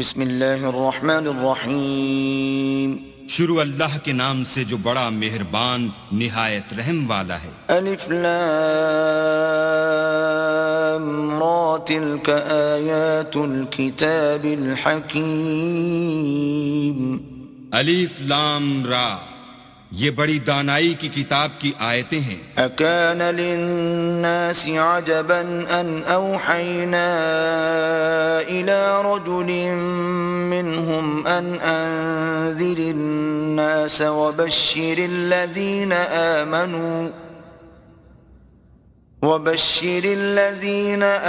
بسم اللہ الرحمن الرحیم شروع اللہ کے نام سے جو بڑا مہربان نہایت رحم والا ہے۔ الف لام را تلک آیات الکتاب الحکیم۔ الف لام را، یہ بڑی دانائی کی کتاب کی آیتیں ہیں۔ اکان للناس عجبا ان اوحینا الى رجل منهم ان انذر الناس وبشر الذين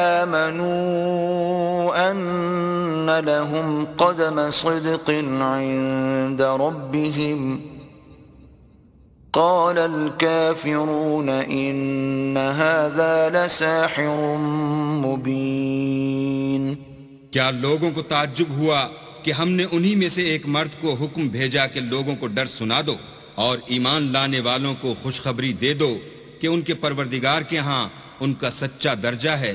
آمنوا ان لهم قدم صدق عند ربهم قال الكافرون ان هذا لساحر مبين۔ کیا لوگوں کو تعجب ہوا کہ ہم نے انہی میں سے ایک مرد کو حکم بھیجا کہ لوگوں کو ڈر سنا دو اور ایمان لانے والوں کو خوشخبری دے دو کہ ان کے پروردگار کے ہاں ان کا سچا درجہ ہے۔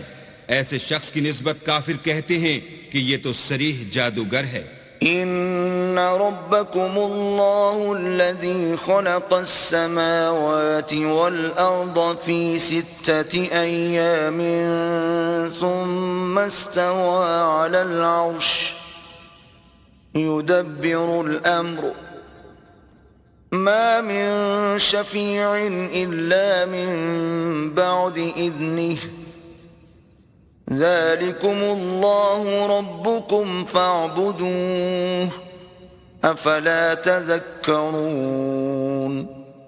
ایسے شخص کی نسبت کافر کہتے ہیں کہ یہ تو صریح جادوگر ہے۔ ان ربکم اللہ الذی خلق السماوات والارض فی 6 ایام ثم استوى على العرش يدبر الامر ما من شفیع الا من بعد اذنه ذلكم الله ربكم فاعبدوه افلا تذکرون۔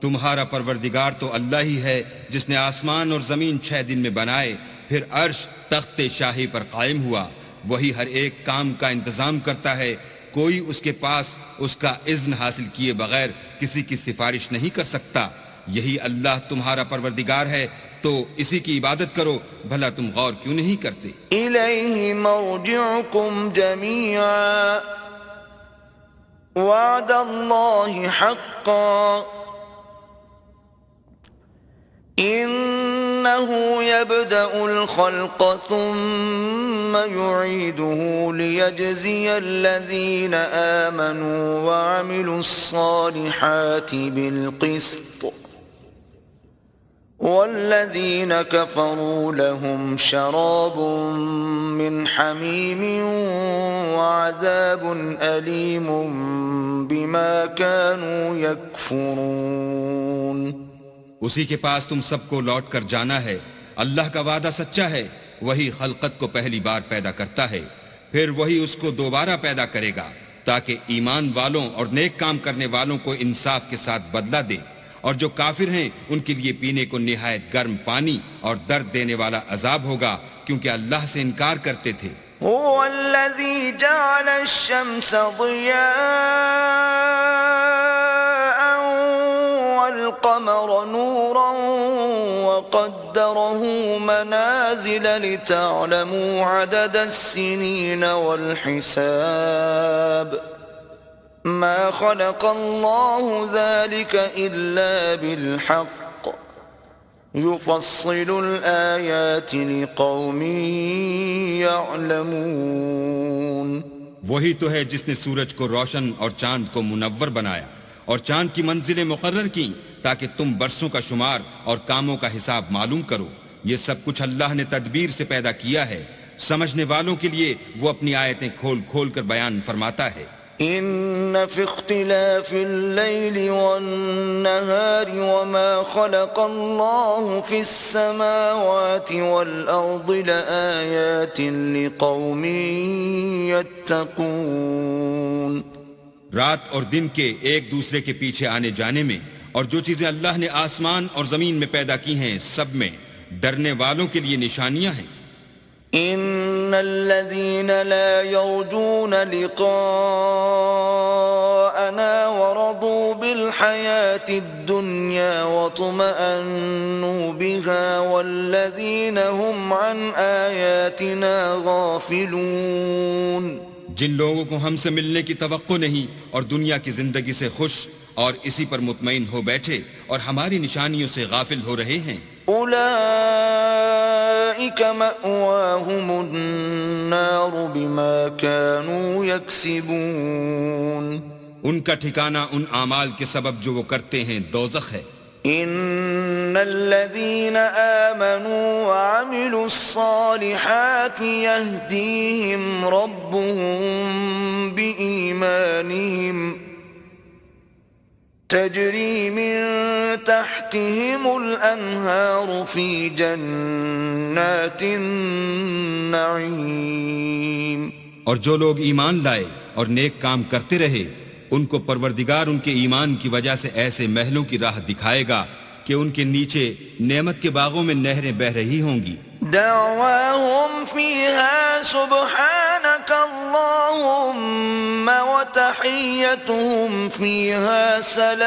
تمہارا پروردگار تو اللہ ہی ہے جس نے آسمان اور زمین 6 دن میں بنائے، پھر عرش تخت شاہی پر قائم ہوا۔ وہی ہر ایک کام کا انتظام کرتا ہے، کوئی اس کے پاس اس کا اذن حاصل کیے بغیر کسی کی سفارش نہیں کر سکتا۔ یہی اللہ تمہارا پروردگار ہے، تو اسی کی عبادت کرو، بھلا تم غور کیوں نہیں کرتے؟ الیہ مرجعکم جمیعا وعد اللہ حقا انہ یبدأ الخلق ثم یعیدہ لیجزی الذین آمنوا وعملوا الصالحات بالقسط والذین کفروا لهم شراب من حمیم وعذاب علیم بما كانوا یکفرون۔ اسی کے پاس تم سب کو لوٹ کر جانا ہے۔ اللہ کا وعدہ سچا ہے، وہی خلقت کو پہلی بار پیدا کرتا ہے، پھر وہی اس کو دوبارہ پیدا کرے گا تاکہ ایمان والوں اور نیک کام کرنے والوں کو انصاف کے ساتھ بدلہ دے، اور جو کافر ہیں ان کے لیے پینے کو نہایت گرم پانی اور درد دینے والا عذاب ہوگا، کیونکہ اللہ سے انکار کرتے تھے۔ هو الذي جعل الشمس ضياء والقمر نورا وقدره منازل لتعلموا عدد السنين والحساب ما خلق الله ذلك إلا بالحق يفصل الآيات لقوم يعلمون۔ وہی تو ہے جس نے سورج کو روشن اور چاند کو منور بنایا اور چاند کی منزلیں مقرر کی تاکہ تم برسوں کا شمار اور کاموں کا حساب معلوم کرو۔ یہ سب کچھ اللہ نے تدبیر سے پیدا کیا ہے، سمجھنے والوں کے لیے وہ اپنی آیتیں کھول کھول کر بیان فرماتا ہے۔ ان فی اختلاف اللیل والنہار وما خلق اللہ فی السماوات والارض لآیات لقوم یتقون۔ رات اور دن کے ایک دوسرے کے پیچھے آنے جانے میں اور جو چیزیں اللہ نے آسمان اور زمین میں پیدا کی ہیں سب میں ڈرنے والوں کے لیے نشانیاں ہیں۔ ان الذين لا يرجون لقاءنا ورضوا بالحياة الدنيا واطمأنوا بها والذين هم عن آياتنا غافلون۔ جن لوگوں کو ہم سے ملنے کی توقع نہیں اور دنیا کی زندگی سے خوش اور اسی پر مطمئن ہو بیٹھے اور ہماری نشانیوں سے غافل ہو رہے ہیں، اولئک أولئك مأواهم النار بما كانوا يكسبون ان کا ٹھکانہ ان اعمال کے سبب جو وہ کرتے ہیں دوزخ ہے. إن الذين آمنوا وعملوا الصالحات يهديهم ربهم بإيمانهم تجري من تحتهم الأنهار في جنات النعيم. اور جو لوگ ایمان لائے اور نیک کام کرتے رہے ان کو پروردگار ان کے ایمان کی وجہ سے ایسے محلوں کی راہ دکھائے گا کہ ان کے نیچے نعمت کے باغوں میں نہریں بہہ رہی ہوں گی. دعواهم فيها سبحانك اللهم وتحيتهم فيها سلام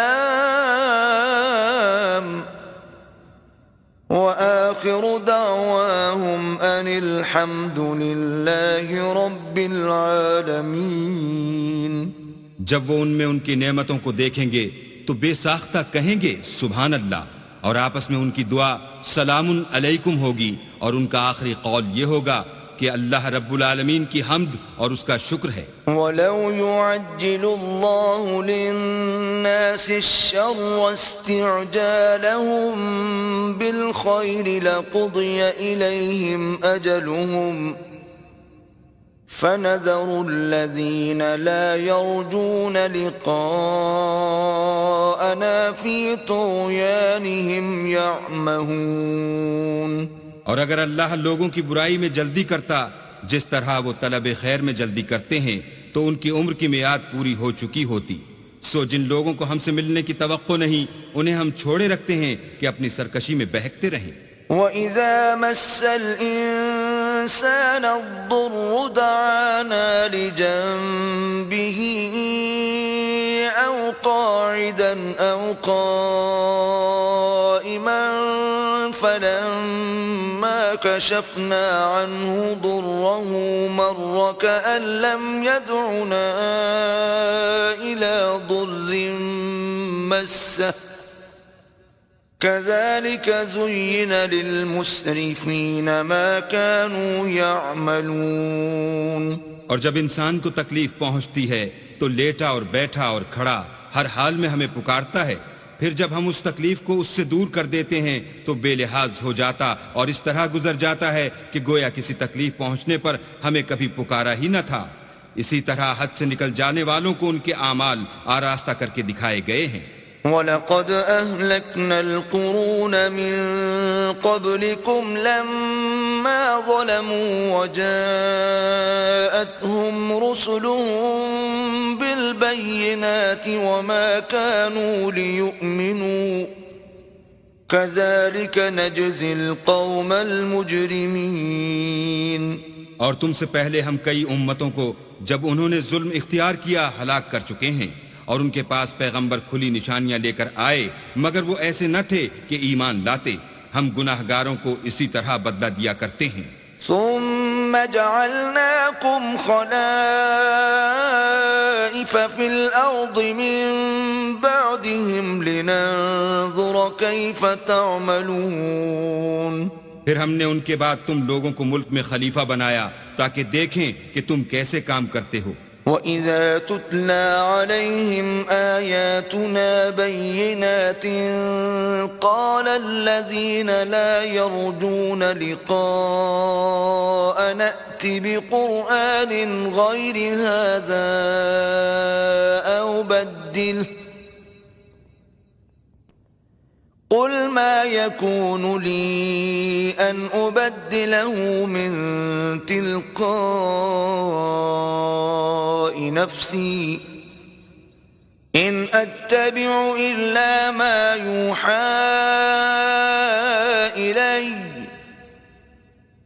وآخر دعواهم أن الحمد لله رب العالمين. جب وہ ان میں ان کی نعمتوں کو دیکھیں گے تو بے ساختہ کہیں گے سبحان اللہ، اور آپس میں ان کی دعا سلام علیکم ہوگی، اور ان کا آخری قول یہ ہوگا کہ اللہ رب العالمین کی حمد اور اس کا شکر ہے. وَلَوْ يُعَجِّلُ اللَّهُ لِلنَّاسِ الشَّرَّ اسْتِعْجَالَهُم بِالْخَيْرِ لَقُضِيَ إِلَيْهِمْ أَجَلُهُمْ فَنَذَرُ الَّذِينَ لَا يَرْجُونَ لِقَاءَنَا فِي طُغْيَانِهِمْ يَعْمَهُونَ. اور اگر اللہ لوگوں کی برائی میں جلدی کرتا جس طرح وہ طلب خیر میں جلدی کرتے ہیں تو ان کی عمر کی میعاد پوری ہو چکی ہوتی. سو جن لوگوں کو ہم سے ملنے کی توقع نہیں انہیں ہم چھوڑے رکھتے ہیں کہ اپنی سرکشی میں بہکتے رہیں. وَإِذَا مَسَّ الْإِنسَانَ الضُّرُّ دَعَانَا لِجَنبِهِ أَوْ قَاعِدًا أَوْ قَائِمًا فَلَمَّا كَشَفْنَا عَنْهُ ضُرَّهُ مَرَّ كَأَن لَّمْ يَدْعُنَا إِلَى ضُرٍّ مَّسَّهُ كَذَلِكَ زُيِّنَ لِلْمُسْرِفِينَ مَا كَانُوا يَعْمَلُونَ. اور جب انسان کو تکلیف پہنچتی ہے تو لیٹا اور بیٹھا اور کھڑا ہر حال میں ہمیں پکارتا ہے. پھر جب ہم اس تکلیف کو اس سے دور کر دیتے ہیں تو بے لحاظ ہو جاتا اور اس طرح گزر جاتا ہے کہ گویا کسی تکلیف پہنچنے پر ہمیں کبھی پکارا ہی نہ تھا. اسی طرح حد سے نکل جانے والوں کو ان کے اعمال آراستہ کر کے دکھائے گئے ہیں. وَلَقَدْ أَهْلَكْنَا الْقُرُونَ مِنْ قَبْلِكُمْ لَمَّا ظَلَمُوا وَجَاءَتْهُمْ رُسُلُهُم بِالْبَيِّنَاتِ وَمَا كَانُوا لِيُؤْمِنُوا كَذَلِكَ نَجْزِي الْقَوْمَ الْمُجْرِمِينَ. اور تم سے پہلے ہم کئی امتوں کو جب انہوں نے ظلم اختیار کیا ہلاک کر چکے ہیں، اور ان کے پاس پیغمبر کھلی نشانیاں لے کر آئے مگر وہ ایسے نہ تھے کہ ایمان لاتے. ہم گناہ گاروں کو اسی طرح بدلہ دیا کرتے ہیں. ثم جعلناكم خلائف في الأرض من بعدهم لننظر كيف تعملون. پھر ہم نے ان کے بعد تم لوگوں کو ملک میں خلیفہ بنایا تاکہ دیکھیں کہ تم کیسے کام کرتے ہو. وَإِذَا تُتْلَى عَلَيْهِمْ آيَاتُنَا بَيِّنَاتٍ قَالَ الَّذِينَ لَا يَرْجُونَ لِقَاءَنَا ائْتِ بِقُرْآنٍ غَيْرِ هَذَا أَوْ بَدِّلْهُ قُلْ مَا يَكُونُ لِي أَنْ أُبَدِّلَهُ مِنْ تِلْقَاءِ نَفْسِي إِنْ أَتَّبِعُ إِلَّا مَا يُوحَى إِلَيَّ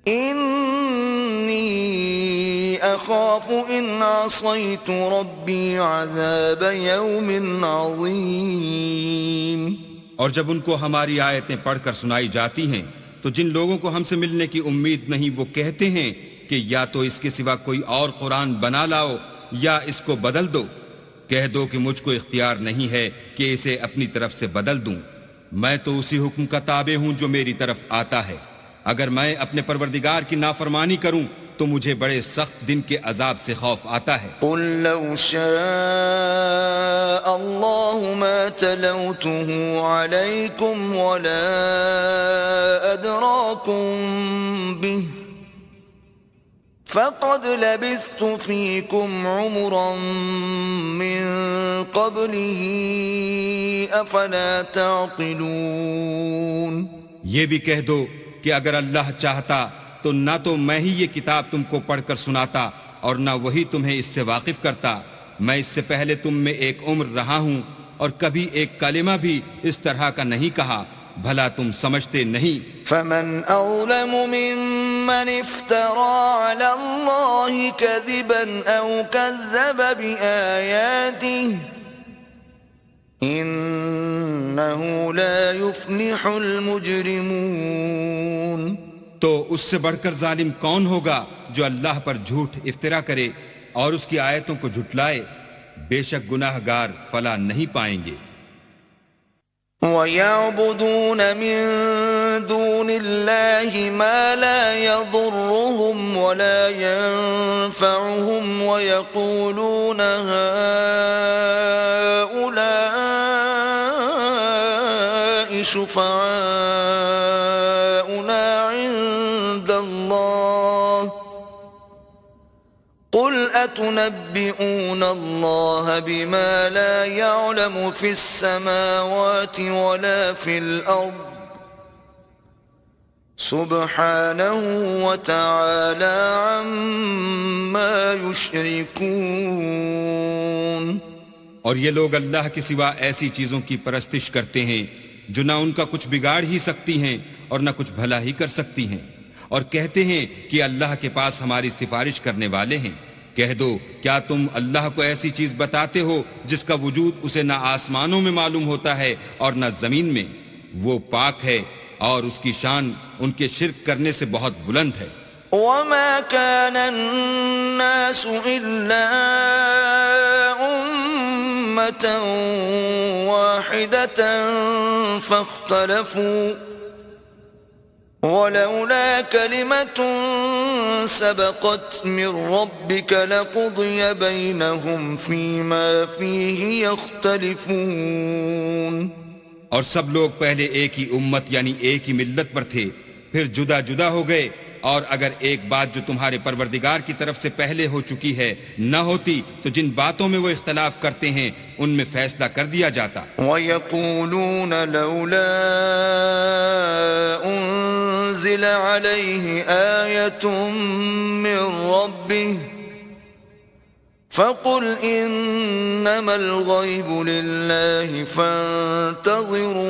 إِنِّي أَخَافُ إِنْ عَصَيْتُ رَبِّي عَذَابَ يَوْمٍ عَظِيمٍ. اور جب ان کو ہماری آیتیں پڑھ کر سنائی جاتی ہیں تو جن لوگوں کو ہم سے ملنے کی امید نہیں وہ کہتے ہیں کہ یا تو اس کے سوا کوئی اور قرآن بنا لاؤ یا اس کو بدل دو. کہہ دو کہ مجھ کو اختیار نہیں ہے کہ اسے اپنی طرف سے بدل دوں. میں تو اسی حکم کا تابع ہوں جو میری طرف آتا ہے. اگر میں اپنے پروردگار کی نافرمانی کروں تو مجھے بڑے سخت دن کے عذاب سے خوف آتا ہے۔ قل لو شاء الله ما تلوته عليكم ولا أدراكم به فقد لبثت فيكم عمرا من قبله أفلا تعقلون۔ یہ بھی کہہ دو کہ اگر اللہ چاہتا تو نہ تو میں ہی یہ کتاب تم کو پڑھ کر سناتا اور نہ وہی تمہیں اس سے واقف کرتا۔ میں اس سے پہلے تم میں ایک عمر رہا ہوں اور کبھی ایک کلمہ بھی اس طرح کا نہیں کہا، بھلا تم سمجھتے نہیں؟ فمن أظلم ممن افترى على الله كذبا أو كذب بآياته إنه لا يفلح المجرمون۔ تو اس سے بڑھ کر ظالم کون ہوگا جو اللہ پر جھوٹ افترا کرے اور اس کی آیتوں کو جھٹلائے؟ بے شک گناہ گار فلاح نہیں پائیں گے۔ وَيَعْبُدُونَ مِن دُونِ اللَّهِ مَا لَا يَضُرُّهُمْ وَلَا يَنفَعُهُمْ وَيَقُولُونَ هَؤُلَاءِ شُفَعَاؤُنَا عِندَ اللَّهِ قُلْ أَتُنَبِّئُونَ اللَّهَ بِمَا لَا يَعْلَمُ فِي السَّمَاوَاتِ وَلَا فِي الْأَرْضِ سُبْحَانَهُ وَتَعَالَى عَمَّا يُشْرِكُونَ۔ اور یہ لوگ اللہ کے سوا ایسی چیزوں کی پرستش کرتے ہیں جو نہ ان کا کچھ بگاڑ ہی سکتی ہیں اور نہ کچھ بھلا ہی کر سکتی ہیں، اور کہتے ہیں کہ اللہ کے پاس ہماری سفارش کرنے والے ہیں۔ کہہ دو کیا تم اللہ کو ایسی چیز بتاتے ہو جس کا وجود اسے نہ آسمانوں میں معلوم ہوتا ہے اور نہ زمین میں؟ وہ پاک ہے اور اس کی شان ان کے شرک کرنے سے بہت بلند ہے۔ وَمَا كَانَ النَّاسُ إِلَّا أُمَّةً وَاحِدَةً فَاخْتَلَفُوا وَلَوْلَا كَلِمَةٌ سَبَقَتْ مِنْ رَبِّكَ لَقُضِيَ بَيْنَهُمْ فِيمَا فِيهِ يَخْتَلِفُونَ۔ اور سب لوگ پہلے ایک ہی امت یعنی ایک ہی ملت پر تھے، پھر جدا جدا ہو گئے، اور اگر ایک بات جو تمہارے پروردگار کی طرف سے پہلے ہو چکی ہے نہ ہوتی تو جن باتوں میں وہ اختلاف کرتے ہیں ان میں فیصلہ کر دیا جاتا۔ وَيَقُولُونَ لَوْلَا أُنزِلَ عَلَيْهِ آيَةٌ مِّن رَّبِّهِ فَقُلْ إِنَّمَا الْغَيْبُ لِلَّهِ فَانتَظِرُوا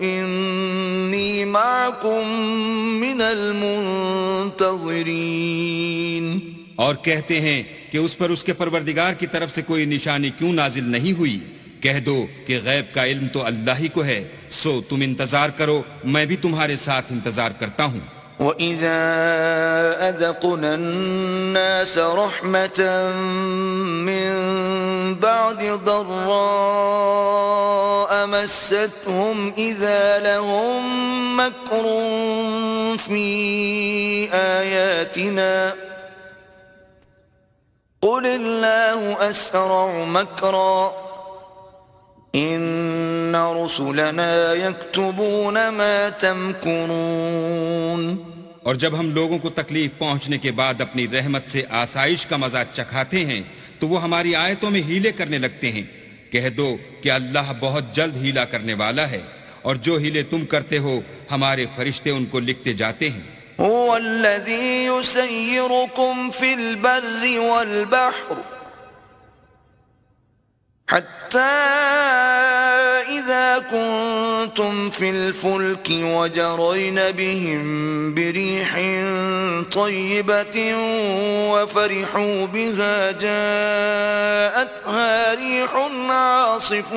إِنِّي مَعَكُمْ مِنَ الْمُنتَظِرِينَ۔ اور کہتے ہیں کہ اس پر اس کے پروردگار کی طرف سے کوئی نشانی کیوں نازل نہیں ہوئی؟ کہہ دو کہ غیب کا علم تو اللہ ہی کو ہے، سو تم انتظار کرو، میں بھی تمہارے ساتھ انتظار کرتا ہوں۔ وَإِذَا أَذَقْنَا النَّاسَ رَحْمَةً مِّن بَعْدِ ضَرَّاءَ مَسَّتْهُمْ إِذَا لَهُم مَّكْرٌ فِي آيَاتِنَا قُلِ اللَّهُ أَسْرَعُ مَكْرًا إِنَّ رُسُلَنَا يَكْتُبُونَ مَا تَمْكُرُونَ۔ اور جب ہم لوگوں کو تکلیف پہنچنے کے بعد اپنی رحمت سے آسائش کا مزہ چکھاتے ہیں تو وہ ہماری آیتوں میں ہیلے کرنے لگتے ہیں۔ کہہ دو کہ اللہ بہت جلد ہیلا کرنے والا ہے، اور جو ہیلے تم کرتے ہو ہمارے فرشتے ان کو لکھتے جاتے ہیں۔ هو الذي يسيركم في البر والبحر حتى إذا كنتم في الفلك وجرين بهم بريح طيبة وفرحوا بها جاءتها ريح عاصف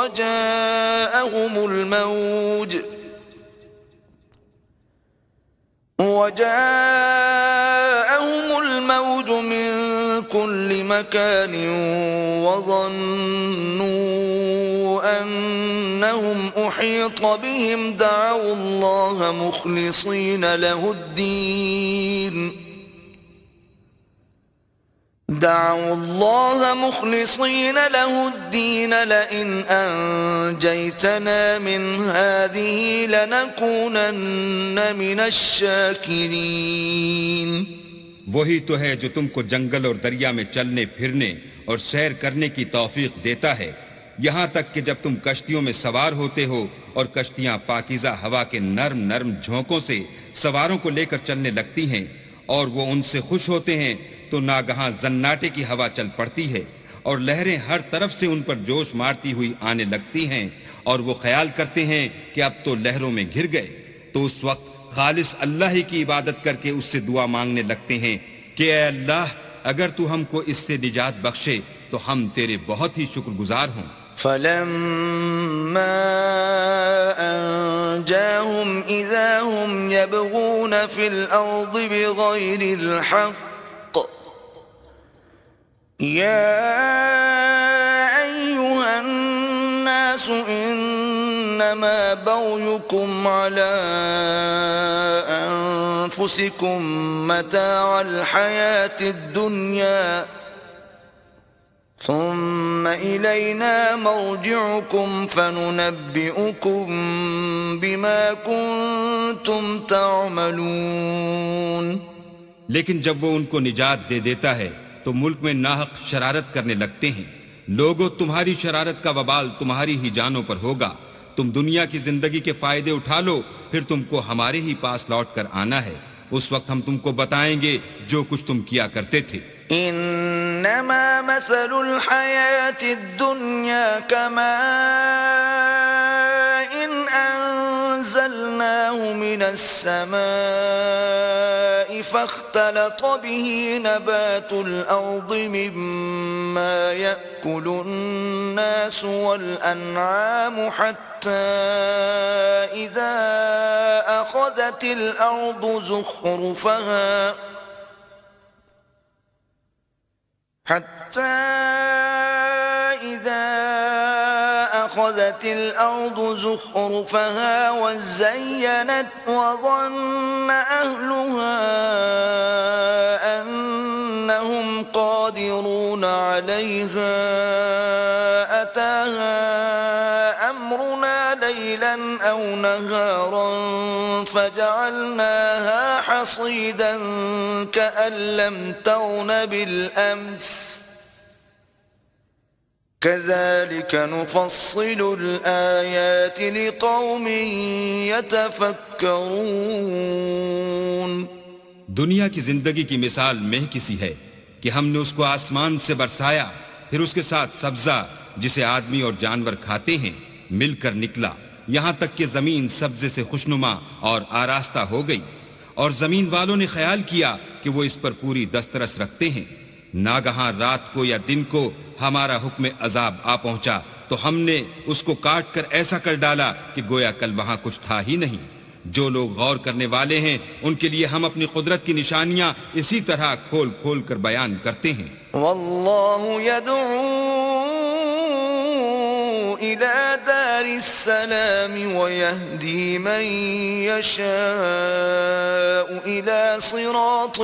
وجاءهم الموج من كل مكان وظنوا أنهم أحيط بهم دعوا الله مخلصين له الدين لئن أنجيتنا من هذه لنكونن من الشاكرين. وہی تو ہے جو تم کو جنگل اور دریا میں چلنے پھرنے اور سیر کرنے کی توفیق دیتا ہے، یہاں تک کہ جب تم کشتیوں میں سوار ہوتے ہو اور کشتیاں پاکیزہ ہوا کے نرم نرم جھونکوں سے سواروں کو لے کر چلنے لگتی ہیں اور وہ ان سے خوش ہوتے ہیں، تو ناگہاں زناٹے کی ہوا چل پڑتی ہے اور لہریں ہر طرف سے ان پر جوش مارتی ہوئی آنے لگتی ہیں اور وہ خیال کرتے ہیں کہ اب تو لہروں میں گھر گئے، تو اس وقت خالص اللہ ہی کی عبادت کر کے اس سے دعا مانگنے لگتے ہیں کہ اے اللہ اگر تو ہم کو اس سے نجات بخشے تو ہم تیرے بہت ہی شکر گزار ہوں. فلما أنجاهم إذا هم يبغون في الأرض بغير الحق يا أيها الناس إنما بغيكم على أنفسكم متاع الحياة الدنيا ثم إلينا مرجعكم فننبئكم بما كنتم تعملون. لیکن جب وہ ان کو نجات دے دیتا ہے تو ملک میں ناحق شرارت کرنے لگتے ہیں. لوگوں تمہاری شرارت کا وبال تمہاری ہی جانوں پر ہوگا. تم دنیا کی زندگی کے فائدے اٹھا لو، پھر تم کو ہمارے ہی پاس لوٹ کر آنا ہے. اس وقت ہم تم کو بتائیں گے جو کچھ تم کیا کرتے تھے. انما مثل الحياة الدنيا كماء إن انزلناه من السماء فاختلط به نبات الارض مما يأكل الناس والانعام حتى اذا اخذت الارض زخرفها وزينت وظن أهلها أنهم قادرون عليها أتاها أمرنا ليلا أو نهارا فجعلناها حصيدا كأن لم تغن بالأمس كذلك نفصل الآيات لقوم يتفكرون. دنیا کی زندگی کی مثال میں کسی ہے کہ ہم نے اس کو آسمان سے برسایا، پھر اس کے ساتھ سبزہ جسے آدمی اور جانور کھاتے ہیں مل کر نکلا، یہاں تک کہ زمین سبزے سے خوشنما اور آراستہ ہو گئی، اور زمین والوں نے خیال کیا کہ وہ اس پر پوری دسترس رکھتے ہیں. ناگہاں رات کو یا دن کو ہمارا حکم عذاب آ پہنچا تو ہم نے اس کو کاٹ کر ایسا کر ڈالا کہ گویا کل وہاں کچھ تھا ہی نہیں. جو لوگ غور کرنے والے ہیں ان کے لیے ہم اپنی قدرت کی نشانیاں اسی طرح کھول کھول کر بیان کرتے ہیں. واللہ يدعو إلى دار السلام ويهدي من يشاء إلى صراط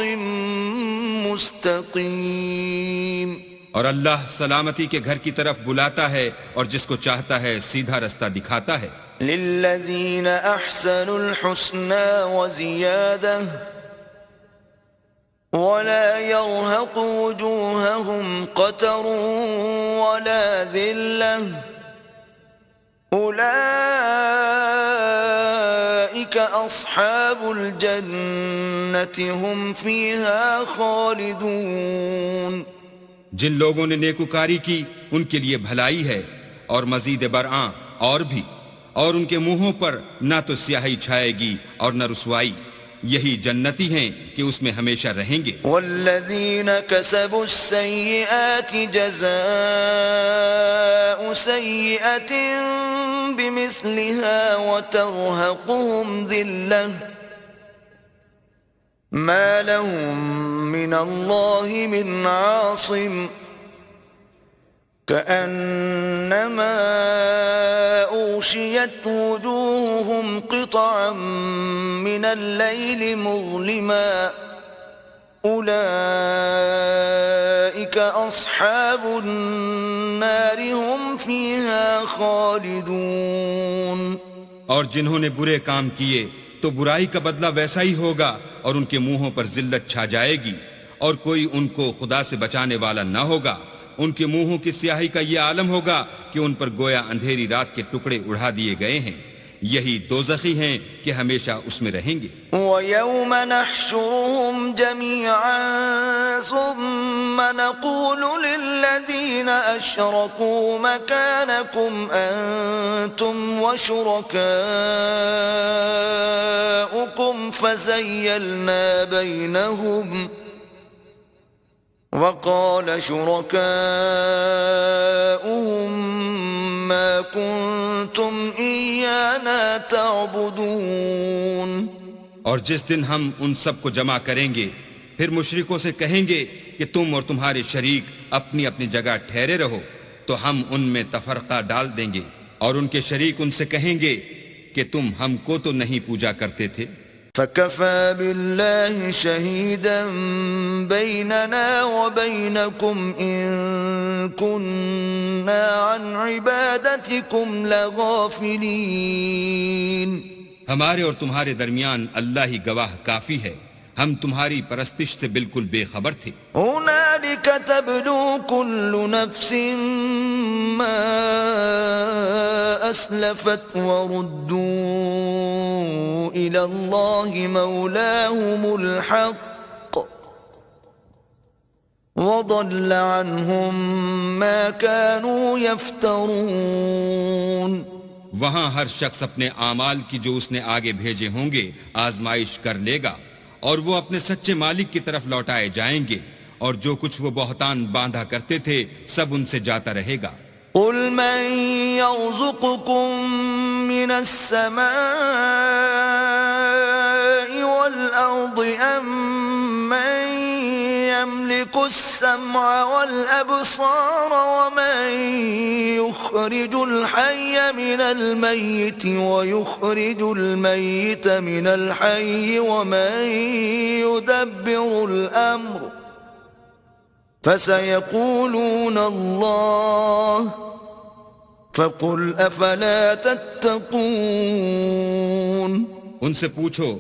مستقيم. اور اللہ سلامتی کے گھر کی طرف بلاتا ہے اور جس کو چاہتا ہے سیدھا رستہ دکھاتا ہے. للذین احسنوا الحسنى وزیادہ ولا يرهق وجوههم قتر ولا ذلة أولئك أصحاب الجنة هم فيها خالدون. جن لوگوں نے نیکوکاری کی ان کے لیے بھلائی ہے اور مزید برآں اور بھی، اور ان کے منہوں پر نہ تو سیاہی چھائے گی اور نہ رسوائی. یہی جنتی ہیں کہ اس میں ہمیشہ رہیں گے. والذین کسبوا السیئات جزاء سیئة بمثلها وترهقهم ذلة ما لهم من اللہ من عاصم كأنما أغشيت وجوههم قطعا من الليل مظلما أولئك أصحاب النار هم فيها خالدون. اور جنہوں نے برے کام کیے تو برائی کا بدلہ ویسا ہی ہوگا اور ان کے منہوں پر ذلت چھا جائے گی اور کوئی ان کو خدا سے بچانے والا نہ ہوگا. ان کے منہوں کی سیاہی کا یہ عالم ہوگا کہ ان پر گویا اندھیری رات کے ٹکڑے اڑا دیے گئے ہیں. یہی دوزخی ہیں کہ ہمیشہ اس میں رہیں گے. وَيَوْمَ نَحْشُرُهُمْ جَمِيعًا ثُمَّ نَقُولُ لِلَّذِينَ أَشْرَكُوا مَكَانَكُمْ أَنْتُمْ وَشُرَكَاؤُكُمْ فَزَيَّلْنَا بَيْنَهُمْ وَقَالَ شُرَكَاؤُهُمْ مَا كُنْتُمْ إِيَّانَا تَعْبُدُونَ. اور جس دن ہم ان سب کو جمع کریں گے پھر مشرکوں سے کہیں گے کہ تم اور تمہارے شریک اپنی اپنی جگہ ٹھہرے رہو تو ہم ان میں تفرقہ ڈال دیں گے اور ان کے شریک ان سے کہیں گے کہ تم ہم کو تو نہیں پوجا کرتے تھے. فَكَفَى بِاللَّهِ شَهِيدًا بَيْنَنَا وَبَيْنَكُمْ إِن كُنَّا عَنْ عِبَادَتِكُمْ لَغَافِلِينَ. ہمارے اور تمہارے درمیان اللہ ہی گواہ کافی ہے، ہم تمہاری پرستش سے بالکل بے خبر تھے. هُنَالِكَ تَبْلُو كُلُّ نَفْسٍ مَا أَسْلَفَتْ وَرُدُّوا إِلَى اللَّهِ مَوْلَاهُمُ الْحَقِّ وَضَلَّ عَنْهُمْ مَا كَانُوا يَفْتَرُونَ. وہاں ہر شخص اپنے اعمال کی جو اس نے آگے بھیجے ہوں گے آزمائش کر لے گا اور وہ اپنے سچے مالک کی طرف لوٹائے جائیں گے اور جو کچھ وہ بہتان باندھا کرتے تھے سب ان سے جاتا رہے گا. قُلْ مَنْ يَرْزُقُكُم مِّنَ السَّمَاءِ وَالْأَرْضِ أَمَّن يَمْلِكُ السَّمْعَ وَالْأَبْصَارَ وَمَن يُخْرِجُ الْحَيَّ مِنَ الْمَيِّتِ وَيُخْرِجُ الْمَيِّتَ مِنَ الْحَيِّ وَمَن يُدَبِّرُ الْأَمْرَ فَسَيَقُولُونَ اللَّهُ فَقُلْ أَفَلَا تَتَّقُونَ. ان سے پوچھو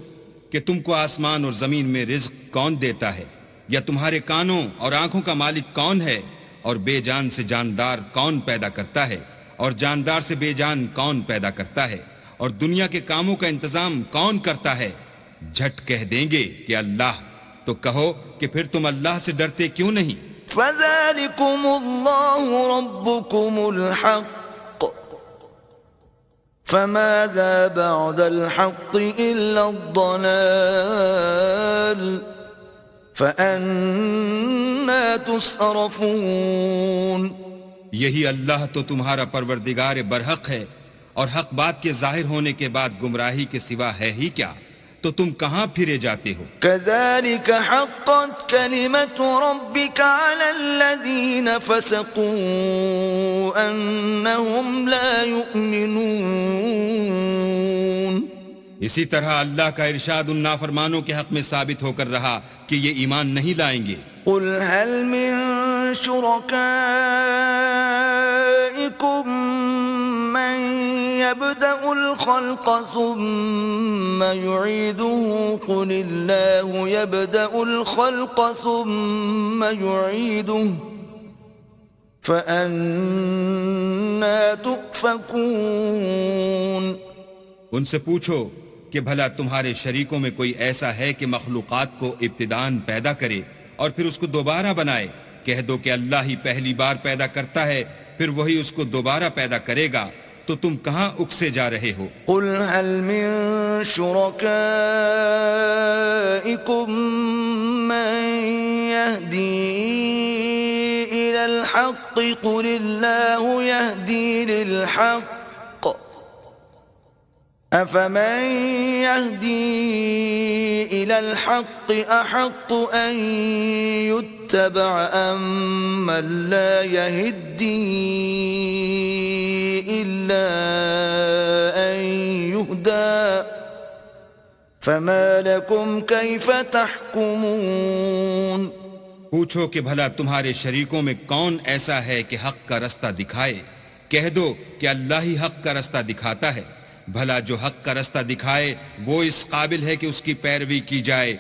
کہ تم کو آسمان اور زمین میں رزق کون دیتا ہے، یا تمہارے کانوں اور آنکھوں کا مالک کون ہے، اور بے جان سے جاندار کون پیدا کرتا ہے، اور جاندار سے بے جان کون پیدا کرتا ہے، اور دنیا کے کاموں کا انتظام کون کرتا ہے. جھٹ کہہ دیں گے کہ اللہ. تو کہو کہ پھر تم اللہ سے ڈرتے کیوں نہیں؟ فَذَلِكُمُ اللَّهُ رَبُّكُمُ الْحَقُّ فَمَاذَا بَعْدَ الْحَقِّ إِلَّا الضَّلَالُ فَأَنَّى تُصْرَفُونَ. یہی اللہ تو تمہارا پروردگار برحق ہے اور حق بات کے ظاہر ہونے کے بعد گمراہی کے سوا ہے ہی کیا، تو تم کہاں پھرے جاتے ہو؟ كَذَلِكَ حَقَّتْ كَلِمَةُ رَبِّكَ عَلَى الَّذِينَ فَسَقُوا أَنَّهُمْ لَا يُؤْمِنُونَ. اسی طرح اللہ کا ارشاد ان نافرمانوں کے حق میں ثابت ہو کر رہا کہ یہ ایمان نہیں لائیں گے. قُلْ هَلْ مِن شُرَكَائِكُم مَّن يَبْدَأُ الْخَلْقَ ثُمَّ يُعِيدُهُ قُلِ اللَّهُ يَبْدَأُ الْخَلْقَ ثُمَّ يُعِيدُهُ فَأَنَّى تُؤْفَكُونَ. ان سے پوچھو کہ بھلا تمہارے شریکوں میں کوئی ایسا ہے کہ مخلوقات کو ابتداءً پیدا کرے اور پھر اس کو دوبارہ بنائے؟ کہہ دو کہ اللہ ہی پہلی بار پیدا کرتا ہے پھر وہی اس کو دوبارہ پیدا کرے گا، تو تم کہاں اکسے جا رہے ہو؟ قُلْ هَلْ مِن شُرَكَائِكُم مَّن يَهْدِي إِلَى الْحَقِّ قُلِ اللَّهُ يَهْدِي لِلْحَقِّ أفمن يهدي إلى الحق أحق أن يتبع أم من لا يهدي إلا أن يهدى فما لكم كيف تحكمون پوچھو کہ بھلا تمہارے شریکوں میں کون ایسا ہے کہ حق کا رستہ دکھائے؟ کہہ دو کہ اللہ ہی حق کا رستہ دکھاتا ہے۔ بھلا جو حق کا رستہ دکھائے وہ اس قابل ہے کہ اس کی پیروی کی جائے،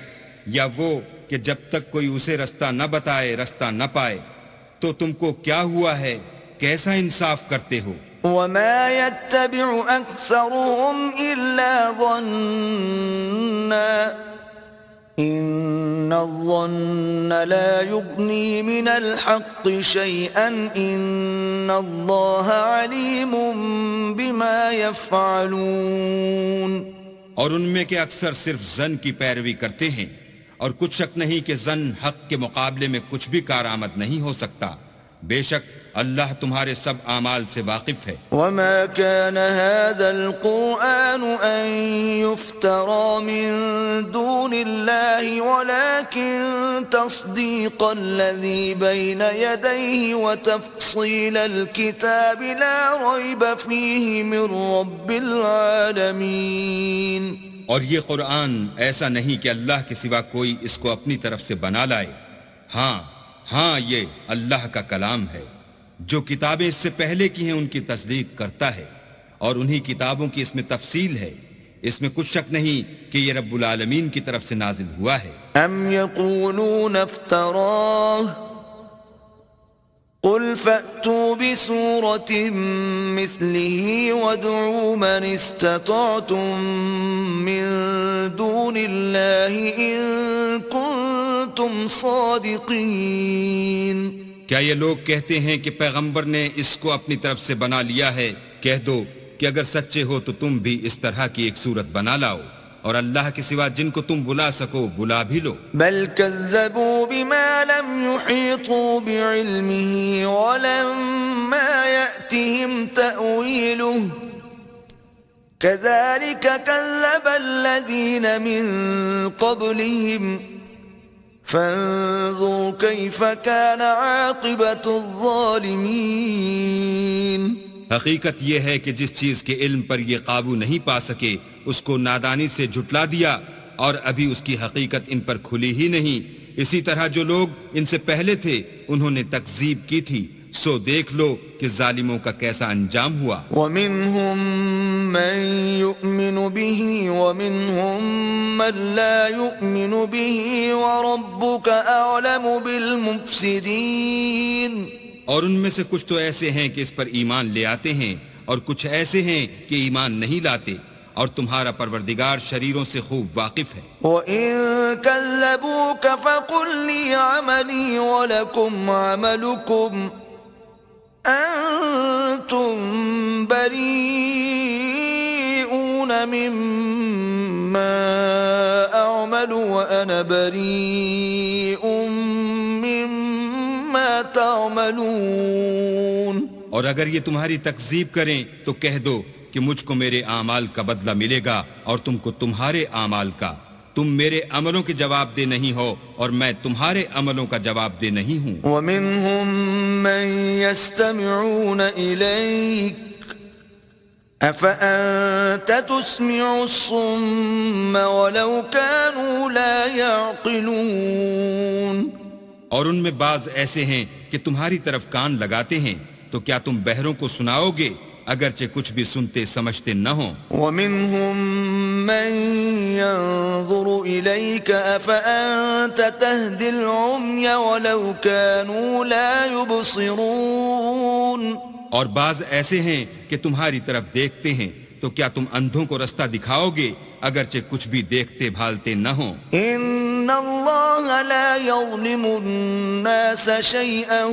یا وہ کہ جب تک کوئی اسے رستہ نہ بتائے رستہ نہ پائے؟ تو تم کو کیا ہوا ہے؟ کیسا انصاف کرتے ہو؟ وما يتبع أكثرهم إلا ظنا إن الظن لا يغني من الحق شيئا إن الله عليم بما يفعلون اور ان میں کے اکثر صرف ظن کی پیروی کرتے ہیں، اور کچھ شک نہیں کہ ظن حق کے مقابلے میں کچھ بھی کارآمد نہیں ہو سکتا۔ بے شک اللہ تمہارے سب اعمال سے واقف ہے۔ وما كان هذا القرآن أن يفترى من دون الله ولكن تصديق الذي بين يديه وتفصيل الكتاب لا ريب فيه من رب العالمين۔ اور یہ قرآن ایسا نہیں کہ اللہ کے سوا کوئی اس کو اپنی طرف سے بنا لائے۔ ہاں یہ اللہ کا کلام ہے۔ جو کتابیں اس سے پہلے کی ہیں ان کی تصدیق کرتا ہے، اور انہی کتابوں کی اس میں تفصیل ہے۔ اس میں کچھ شک نہیں کہ یہ رب العالمین کی طرف سے نازل ہوا ہے۔ ام یقولون افتراہ قل فأتوا بسورة مثله وادعوا من استطعتم من دون الله إن كنتم صادقين۔ کیا یہ لوگ کہتے ہیں کہ پیغمبر نے اس کو اپنی طرف سے بنا لیا ہے؟ کہہ دو کہ اگر سچے ہو تو تم بھی اس طرح کی ایک صورت بنا لاؤ، اور اللہ کے سوا جن کو تم بلا سکو بلا بھی لو۔ بل كذبوا بما لم يحيطوا بعلمه ولما يأتهم تأويله كذلك كذب الذين من قبلهم فانظر كيف كان عاقبة الظالمين۔ حقیقت یہ ہے کہ جس چیز کے علم پر یہ قابو نہیں پا سکے اس کو نادانی سے جھٹلا دیا، اور ابھی اس کی حقیقت ان پر کھلی ہی نہیں۔ اسی طرح جو لوگ ان سے پہلے تھے انہوں نے تکذیب کی تھی، سو دیکھ لو کہ ظالموں کا کیسا انجام ہوا۔ وَمِنْهُمْ مَنْ يُؤْمِنُ بِهِ وَمِنْهُمْ مَنْ لَا يُؤْمِنُ بِهِ وَرَبُّكَ أَعْلَمُ بِالْمُفْسِدِينَ۔ اور ان میں سے کچھ تو ایسے ہیں کہ اس پر ایمان لے آتے ہیں، اور کچھ ایسے ہیں کہ ایمان نہیں لاتے، اور تمہارا پروردگار شریروں سے خوب واقف ہے۔ وَإِن كَذَّبُوكَ فَقُلْ لِي عَمَلِي وَلَكُمْ عَمَلُكُمْ أَنْتُمْ بَرِيئُونَ مِمَّا أَعْمَلُ وَأَنَا بَرِيءٌ مِّمَّا تَعْمَلُونَ۔ اور اگر یہ تمہاری تکذیب کریں تو کہہ دو کہ مجھ کو میرے اعمال کا بدلہ ملے گا اور تم کو تمہارے اعمال کا۔ تم میرے عملوں کے جواب دہ نہیں ہو اور میں تمہارے عملوں کا جواب دہ نہیں ہوں۔ وَمِنْهُمْ مَنْ يَسْتَمِعُونَ إِلَيْكَ أَفَأَنْتَ تُسْمِعُ الصُّمَّ وَلَوْ كَانُوا لَا يَعْقِلُونَ۔ اور ان میں بعض ایسے ہیں کہ تمہاری طرف کان لگاتے ہیں، تو کیا تم بہروں کو سناؤ گے اگرچہ کچھ بھی سنتے سمجھتے نہ ہوں۔ وَمِنْهُمْ مَنْ يَنْظُرُ إِلَيْكَ أَفَأَنْتَ تَهْدِي الْعُمْيَ وَلَوْ كَانُوا لَا يُبْصِرُونَ۔ اور بعض ایسے ہیں کہ تمہاری طرف دیکھتے ہیں، تو کیا تم اندھوں کو رستہ دکھاؤ گے اگرچہ کچھ بھی دیکھتے بھالتے نہ ہوں۔ إِنَّ اللَّهَ لَا يَظْلِمُ النَّاسَ شَيْئًا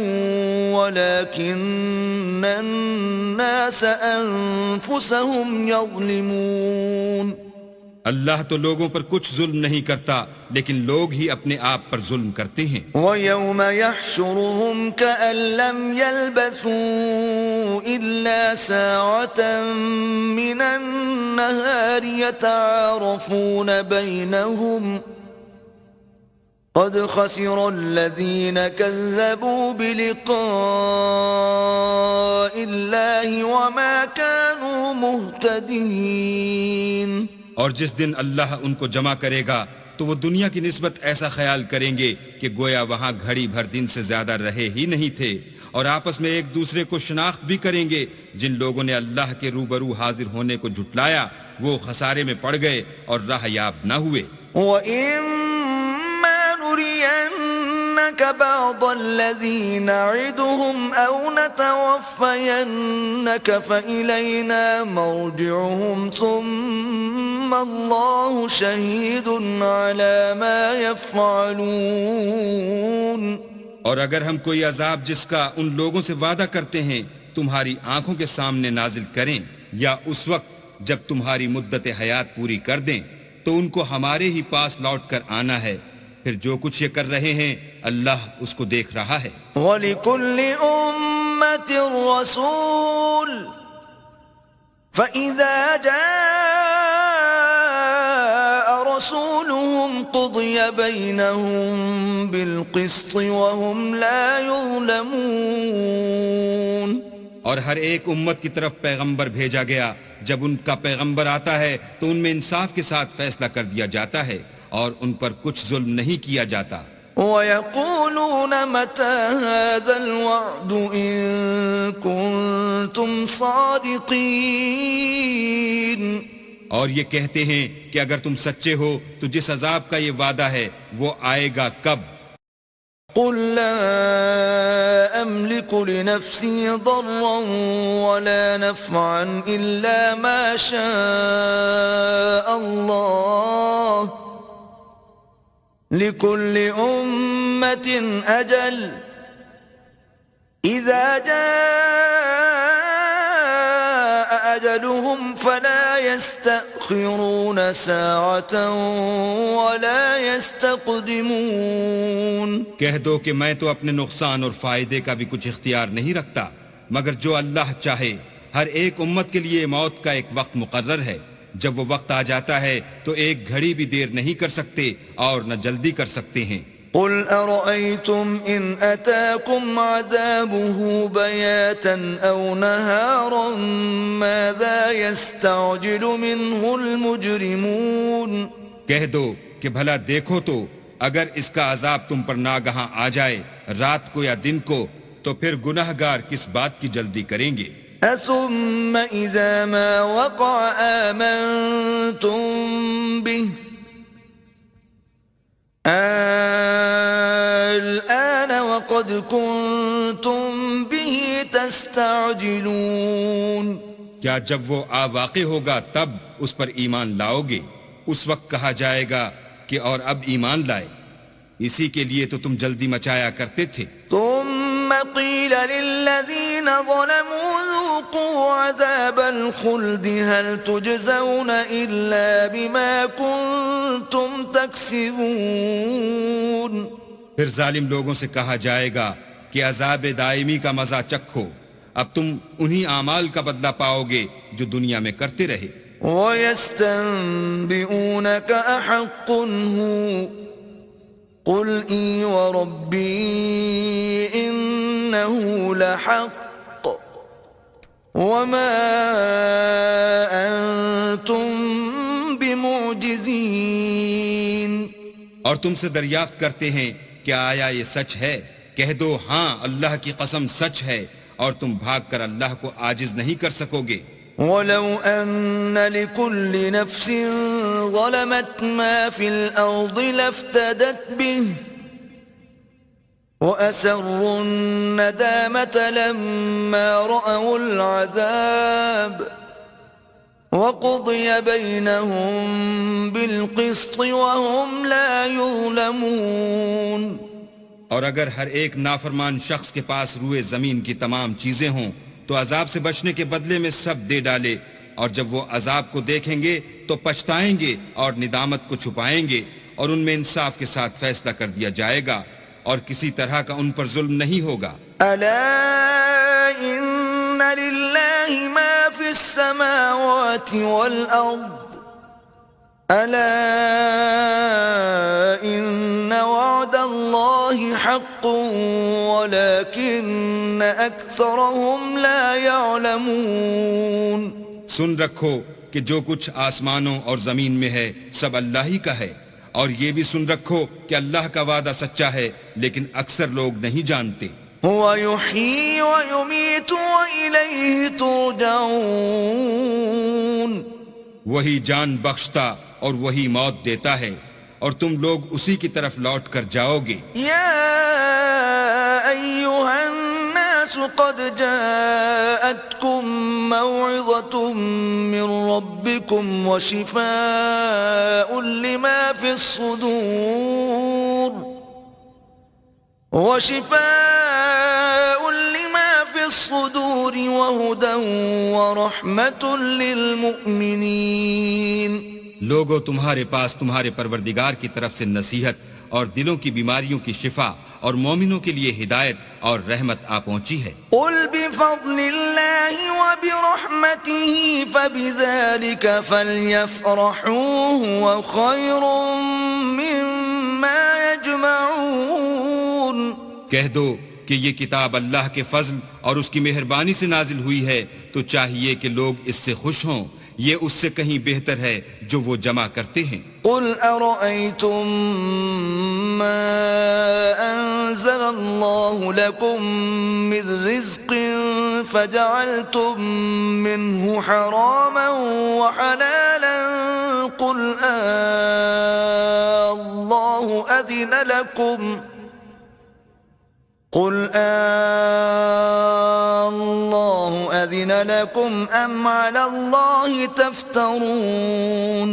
وَلَكِنَّ النَّاسَ أَنفُسَهُمْ يَظْلِمُونَ۔ اللہ تو لوگوں پر کچھ ظلم نہیں کرتا لیکن لوگ ہی اپنے آپ پر ظلم کرتے ہیں. وَيَوْمَ يَحْشُرُهُمْ كَأَن لَّمْ يَلْبَثُوا إِلَّا سَاعَةً مِّنَ النَّهَارِ يَتَعَارَفُونَ بَيْنَهُمْ قَدْ خَسِرَ الَّذِينَ كَذَّبُوا بِلِقَاءِ اللَّهِ وَمَا كَانُوا مُهْتَدِينَ. اور جس دن اللہ ان کو جمع کرے گا تو وہ دنیا کی نسبت ایسا خیال کریں گے کہ گویا وہاں گھڑی بھر دن سے زیادہ رہے ہی نہیں تھے، اور آپس میں ایک دوسرے کو شناخت بھی کریں گے. جن لوگوں نے اللہ کے روبرو حاضر ہونے کو جھٹلایا وہ خسارے میں پڑ گئے اور راہ یاب نہ ہوئے. وَإِمَّا نُرِيَنَّكَ بَعْضَ الَّذِي نَعِدُهُمْ أَوْ نَتَوَفَّيَنَّكَ فَإِلَيْنَا مَرْجِعُهُمْ ثُمَّ اللَّهُ شَهِيدٌ عَلَى مَا يَفْعَلُونَ. اور اگر ہم کوئی عذاب جس کا ان لوگوں سے وعدہ کرتے ہیں تمہاری آنکھوں کے سامنے نازل کریں یا اس وقت جب تمہاری مدت حیات پوری کر دیں تو ان کو ہمارے ہی پاس لوٹ کر آنا ہے، پھر جو کچھ یہ کر رہے ہیں اللہ اس کو دیکھ رہا ہے. وَلِكُلِّ أُمَّةٍ رَّسُولٌ فَإِذَا جَاءَ رَسُولُهُمْ قُضِيَ بَيْنَهُم بِالْقِسْطِ وَهُمْ لَا يُظْلَمُونَ. اور ہر ایک امت کی طرف پیغمبر بھیجا گیا، جب ان کا پیغمبر آتا ہے تو ان میں انصاف کے ساتھ فیصلہ کر دیا جاتا ہے اور ان پر کچھ ظلم نہیں کیا جاتا. وَيَقُولُونَ مَتَى هَذَا الْوَعْدُ إِن كُنتُمْ صَادِقِينَ. اور یہ کہتے ہیں کہ اگر تم سچے ہو تو جس عذاب کا یہ وعدہ ہے وہ آئے گا کب؟ قُل لَّا أَمْلِكُ لِنَفْسِي ضَرًّا وَلَا نَفْعًا إِلَّا مَا شَاءَ اللَّهُ لِكُلِّ أُمَّةٍ أَجَلٌ إِذَا جَاءَ أَجَلُهُمْ فَلَا يَسْتَأْخِرُونَ سَاعَةً وَلَا يَسْتَقْدِمُونَ. کہہ دو کہ میں تو اپنے نقصان اور فائدے کا بھی کچھ اختیار نہیں رکھتا، مگر جو اللہ چاہے. ہر ایک امت کے لیے موت کا ایک وقت مقرر ہے، جب وہ وقت آ جاتا ہے تو ایک گھڑی بھی دیر نہیں کر سکتے اور نہ جلدی کر سکتے ہیں. قُلْ أَرَأَيْتُمْ إِنْ أَتَاكُمْ عَذَابُهُ بَيَاتًا أَوْ نَهَارًا مَاذَا يَسْتَعْجِلُ مِنْهُ الْمُجْرِمُونَ. کہہ دو کہ بھلا دیکھو تو اگر اس کا عذاب تم پر ناگہاں آ جائے رات کو یا دن کو تو پھر گناہگار کس بات کی جلدی کریں گے؟ أَثُمَّ إِذَا مَا وَقَعَ آمَنْتُمْ بِهِ الآن وقد كنتم به تستعجلون. کیا جب وہ آ واقع ہوگا تب اس پر ایمان لاؤ گے؟ اس وقت کہا جائے گا کہ اور اب ایمان لائے، اسی کے لیے تو تم جلدی مچایا کرتے تھے. ثم قيل للذين ظلموا ذوقوا عذاب الخلد هل تجزون إلا بما كنتم تكسبون. پھر ظالم لوگوں سے کہا جائے گا کہ عذاب دائمی کا مزہ چکھو، اب تم انہی اعمال کا بدلہ پاؤ گے جو دنیا میں کرتے رہے. وَيَسْتَنبِئُونَكَ أَحَقٌّ هُوَ قُلْ إِي وَرَبِّي إِنَّهُ لَحَقٌّ وَمَا أَنْتُمْ بِمُعْجِزِينَ. اور تم سے دریافت کرتے ہیں کہ آیا یہ سچ ہے؟ کہہ دو ہاں اللہ کی قسم سچ ہے، اور تم بھاگ کر اللہ کو عاجز نہیں کر سکو گے. وَلَوْ أَنَّ لِكُلِّ نَفْسٍ ظَلَمَتْ مَا فِي الْأَرْضِ لَافْتَدَتْ بِهِ وَأَسَرُّوا النَّدَامَةَ لَمَّا رَأَوُا الْعَذَابَ وَقُضِيَ بَيْنَهُم بِالْقِسْطِ وَهُمْ لَا يُظْلَمُونَ. اور اگر ہر ایک نافرمان شخص کے پاس روئے زمین کی تمام چیزیں ہوں تو عذاب سے بچنے کے بدلے میں سب دے ڈالے اور جب وہ عذاب کو دیکھیں گے تو پچھتائیں گے اور ندامت کو چھپائیں گے، اور ان میں انصاف کے ساتھ فیصلہ کر دیا جائے گا، اور کسی طرح کا ان پر ظلم نہیں ہوگا۔ ألا إن لله ما في السماوات والأرض ألا إن وعد الله حق ولكن أكثرهم لا يعلمون۔ سن رکھو کہ جو کچھ آسمانوں اور زمین میں ہے سب اللہ ہی کا ہے، اور یہ بھی سن رکھو کہ اللہ کا وعدہ سچا ہے، لیکن اکثر لوگ نہیں جانتے۔ هو يحيي ويميت وإليه ترجعون۔ وہی جان بخشتا اور وہی موت دیتا ہے، اور تم لوگ اسی کی طرف لوٹ کر جاؤ گے۔ يا أيها الناس قد جاءتكم موعظة من ربكم وشفاء لما في الصدور وهدى ورحمة للمؤمنين۔ لوگوں تمہارے پاس تمہارے پروردگار کی طرف سے نصیحت اور دلوں کی بیماریوں کی شفا اور مومنوں کے لیے ہدایت اور رحمت آ پہنچی ہے۔ قل بفضل الله وبرحمته فبذلك فليفرحوا هو خير مما يجمعون۔ کہہ دو کہ یہ کتاب اللہ کے فضل اور اس کی مہربانی سے نازل ہوئی ہے، تو چاہیے کہ لوگ اس سے خوش ہوں، یہ اس سے کہیں بہتر ہے جو وہ جمع کرتے ہیں۔ قل أرأيتم ما أنزل الله لكم من رزق فجعلتم منه حراما وحلالا قل الله أذن لكم أم على الله تفترون۔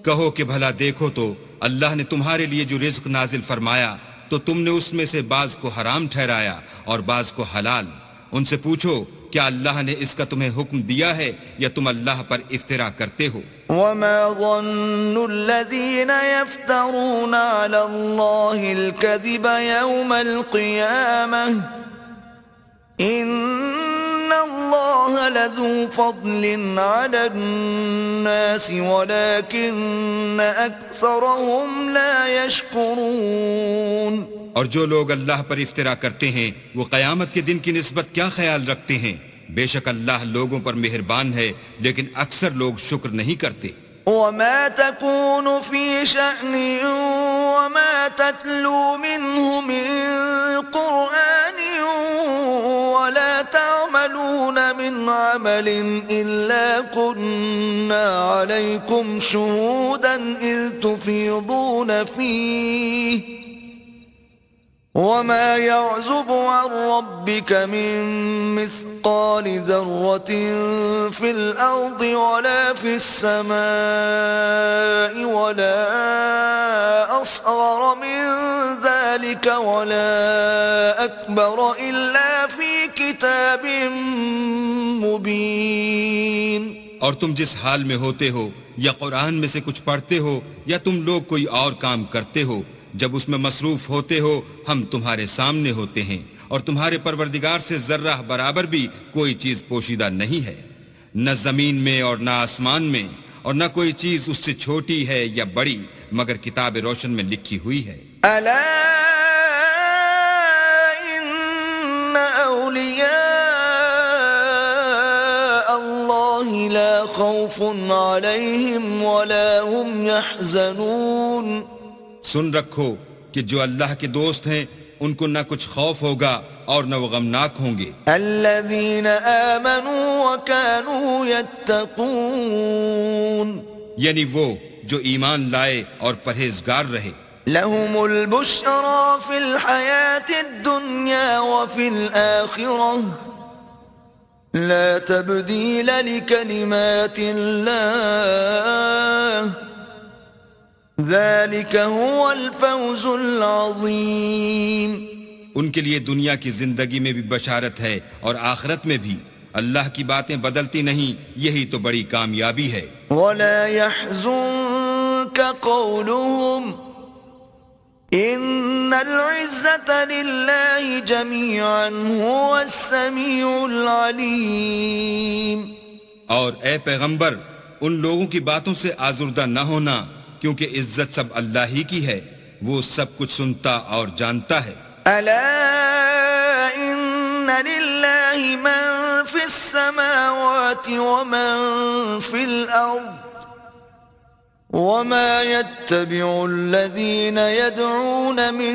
کہو کہ بھلا دیکھو تو اللہ نے تمہارے لیے جو رزق نازل فرمایا تو تم نے اس میں سے بعض کو حرام ٹھہرایا اور بعض کو حلال۔ ان سے پوچھو کیا اللہ نے اس کا تمہیں حکم دیا ہے یا تم اللہ پر افترا کرتے ہو؟ وما ظن الذين يفترون على الله الكذب يوم القيامة إن الله لذو فضل على الناس ولكن أكثرهم لا يشكرون۔ اور جو لوگ اللہ پر افترا کرتے ہیں وہ قیامت کے دن کی نسبت کیا خیال رکھتے ہیں؟ بے شک اللہ لوگوں پر مہربان ہے لیکن اکثر لوگ شکر نہیں کرتے۔ وما تكون في شأن وما تتلو منه من قرآن ولا تعملون من عمل إلا كنا عليكم شهودا إذ تفيضون فيه وما يعزب عن ربك من مثقال ذرة في الأرض ولا في السماء ولا أصغر من ذلك ولا أكبر إلا في كتاب مبين۔ اور تم جس حال میں ہوتے ہو یا قرآن میں سے کچھ پڑھتے ہو یا تم لوگ کوئی اور کام کرتے ہو، جب اس میں مصروف ہوتے ہو ہم تمہارے سامنے ہوتے ہیں، اور تمہارے پروردگار سے ذرہ برابر بھی کوئی چیز پوشیدہ نہیں ہے، نہ زمین میں اور نہ آسمان میں، اور نہ کوئی چیز اس سے چھوٹی ہے یا بڑی مگر کتاب روشن میں لکھی ہوئی ہے۔ ألا إن أولياء الله لا خوف عليهم ولا هم يحزنون۔ سن رکھو کہ جو اللہ کے دوست ہیں ان کو نہ کچھ خوف ہوگا اور نہ وہ غمناک ہوں گے۔ الذين آمنوا وكانوا يتقون۔ یعنی وہ جو ایمان لائے اور پرہیزگار رہے۔ لهم البشرى في الحياة الدنيا وفي الآخرة لا تبديل لكلمات الله ذلك هو الفوز العظيم۔ ان کے لیے دنیا کی زندگی میں بھی بشارت ہے اور آخرت میں بھی، اللہ کی باتیں بدلتی نہیں، یہی تو بڑی کامیابی ہے۔ ولا يحزنك قولهم ان العزة لله جميعا هو السميع العليم۔ اور اے پیغمبر ان لوگوں کی باتوں سے آزردہ نہ ہونا، کیونکہ عزت سب اللہ ہی کی ہے، وہ سب کچھ سنتا اور جانتا ہے۔ الا ان لله من في السماوات ومن في الارض وما يتبع الذين يدعون من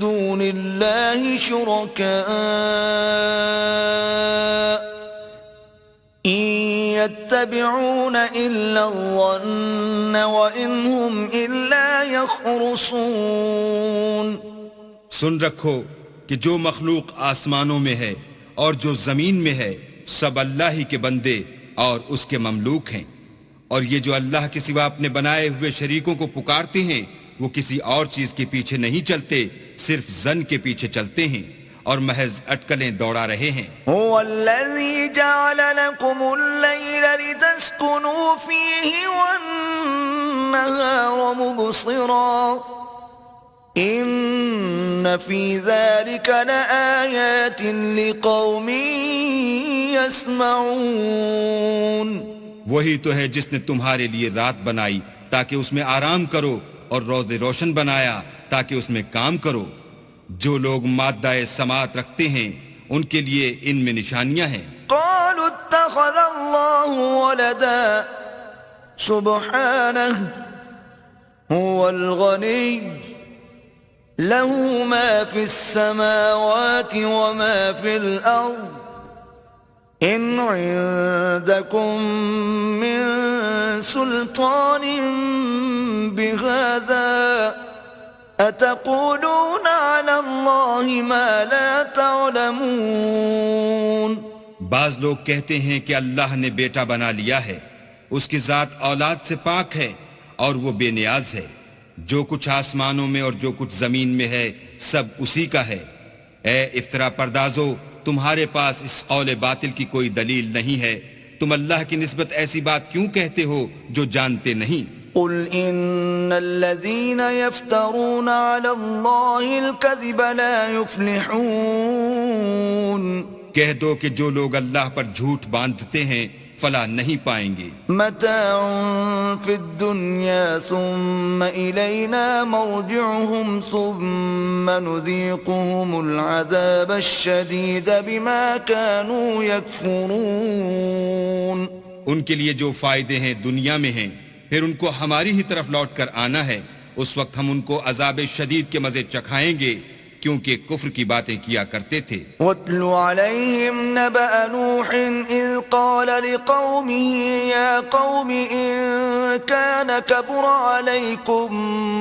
دون الله شركاء إن يتبعون إلا الظن وإن هم إلا يخرصون۔ سن رکھو کہ جو مخلوق آسمانوں میں ہے اور جو زمین میں ہے سب اللہ ہی کے بندے اور اس کے مملوک ہیں، اور یہ جو اللہ کے سوا اپنے بنائے ہوئے شریکوں کو پکارتے ہیں وہ کسی اور چیز کے پیچھے نہیں چلتے، صرف ظن کے پیچھے چلتے ہیں اور محض اٹکلیں دوڑا رہے ہیں۔ هو الذي جعل لكم الليل لتسكنوا فيه والنهار مبصرا ان في ذلك لآيات لقوم يسمعون۔ وہی تو ہے جس نے تمہارے لیے رات بنائی تاکہ اس میں آرام کرو، اور روز روشن بنایا تاکہ اس میں کام کرو۔ جو لوگ مادہ سماعت رکھتے ہیں ان کے لیے ان میں نشانیاں ہیں۔ قالوا اتخذ الله ولدا سبحانه هو الغني له ما في السماوات وما في الأرض إن عندكم من سلطان بهذا أتقولون على الله ما لا تعلمون۔ بعض لوگ کہتے ہیں کہ اللہ نے بیٹا بنا لیا ہے، اس کی ذات اولاد سے پاک ہے اور وہ بے نیاز ہے، جو کچھ آسمانوں میں اور جو کچھ زمین میں ہے سب اسی کا ہے۔ اے افطرا پردازو، تمہارے پاس اس قول باطل کی کوئی دلیل نہیں ہے، تم اللہ کی نسبت ایسی بات کیوں کہتے ہو جو جانتے نہیں؟ قل ان الذين يفترون على الله الكذب لا يفلحون۔ کہہ دو کہ جو لوگ اللہ پر جھوٹ باندھتے ہیں فلاح نہیں پائیں گے۔ متاع في الدنيا ثم إلينا مرجعهم ثم نذيقهم العذاب الشديد بما كانوا يكفرون۔ ان کے لیے جو فائدے ہیں دنیا میں ہیں، پھر ان کو ہماری ہی طرف لوٹ کر آنا ہے، اس وقت ہم ان کو عذاب شدید کے مزے چکھائیں گے کیونکہ کفر کی باتیں کیا کرتے تھے۔ وَاتْلُ عَلَيْهِمْ نَبَأَ نُوحٍ إِذْ قَالَ لِقَوْمِهِ يَا قَوْمِ إِن كَانَ كَبُرَ عَلَيْكُمْ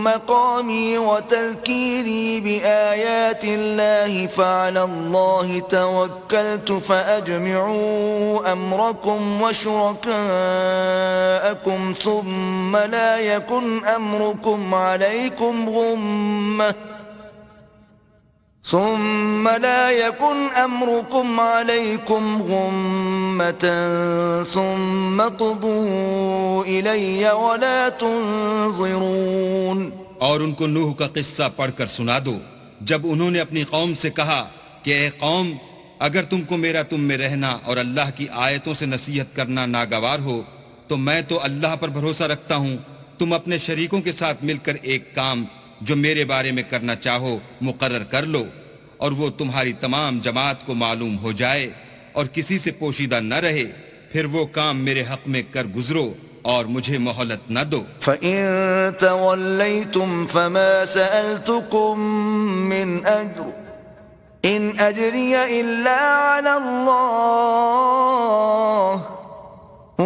مَقَامِي وَتَذْكِيرِي بِآيَاتِ اللَّهِ فَعَلَى اللَّهِ تَوَكَّلْتُ فَأَجْمِعُوا أَمْرَكُمْ وَشُرَكَاءَكُمْ ثُمَّ لَا يَكُنْ أَمْرُكُمْ عَلَيْكُمْ غمة ثم قضوا إلي ولا تنظرون۔ اور ان کو نوح کا قصہ پڑھ کر سنا دو جب انہوں نے اپنی قوم سے کہا کہ اے قوم، اگر تم کو میرا تم میں رہنا اور اللہ کی آیتوں سے نصیحت کرنا ناگوار ہو تو میں تو اللہ پر بھروسہ رکھتا ہوں، تم اپنے شریکوں کے ساتھ مل کر ایک کام جو میرے بارے میں کرنا چاہو مقرر کر لو، اور وہ تمہاری تمام جماعت کو معلوم ہو جائے اور کسی سے پوشیدہ نہ رہے، پھر وہ کام میرے حق میں کر گزرو اور مجھے مہلت نہ دو۔ فَإِن تَوَلَّيْتُمْ فَمَا سَأَلْتُكُم مِّنْ أَجْرٍ إِنْ أَجْرِيَ إِلَّا عَلَى اللَّهِ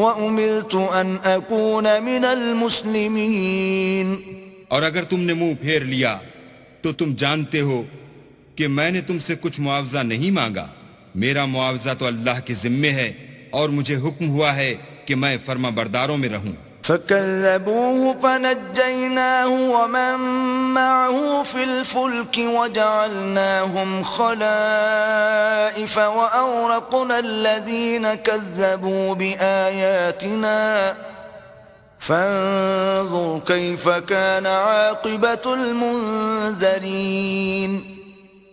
وَأُمِرْتُ أَنْ أَكُونَ مِنَ الْمُسْلِمِينَ۔ اور اگر تم نے منہ پھیر لیا تو تم جانتے ہو کہ میں نے تم سے کچھ معاوضہ نہیں مانگا، میرا معاوضہ تو اللہ کے ذمے ہے اور مجھے حکم ہوا ہے کہ میں فرما برداروں میں رہوں۔ فَكَذَّبُوهُ فَنَجَّيْنَاهُ وَمَن معه في الفلك وجعلناهم خلائف وأورقنا الذين كذبوا بآياتنا فانظر كيف كان عاقبة المنذرين.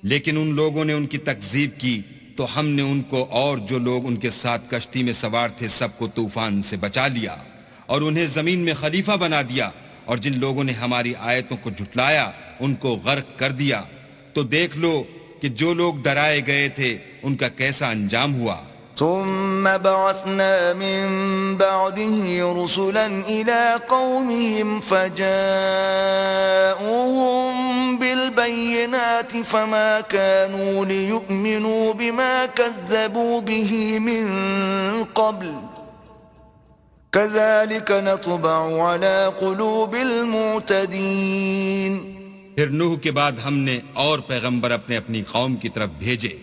لیکن ان لوگوں نے ان کی تکذیب کی تو ہم نے ان کو اور جو لوگ ان کے ساتھ کشتی میں سوار تھے سب کو طوفان سے بچا لیا اور انہیں زمین میں خلیفہ بنا دیا، اور جن لوگوں نے ہماری آیتوں کو جھٹلایا ان کو غرق کر دیا. تو دیکھ لو کہ جو لوگ ڈرائے گئے تھے ان کا کیسا انجام ہوا. ثم بعثنا من بعده رسلا إلى قومهم فجاءوهم بالبينات فما كانوا ليؤمنوا بما كذبوا به من قبل كذلك نطبع على قلوب المعتدين. پھر نوح کے بعد ہم نے اور پیغمبر اپنے اپنی قوم کی طرف بھیجے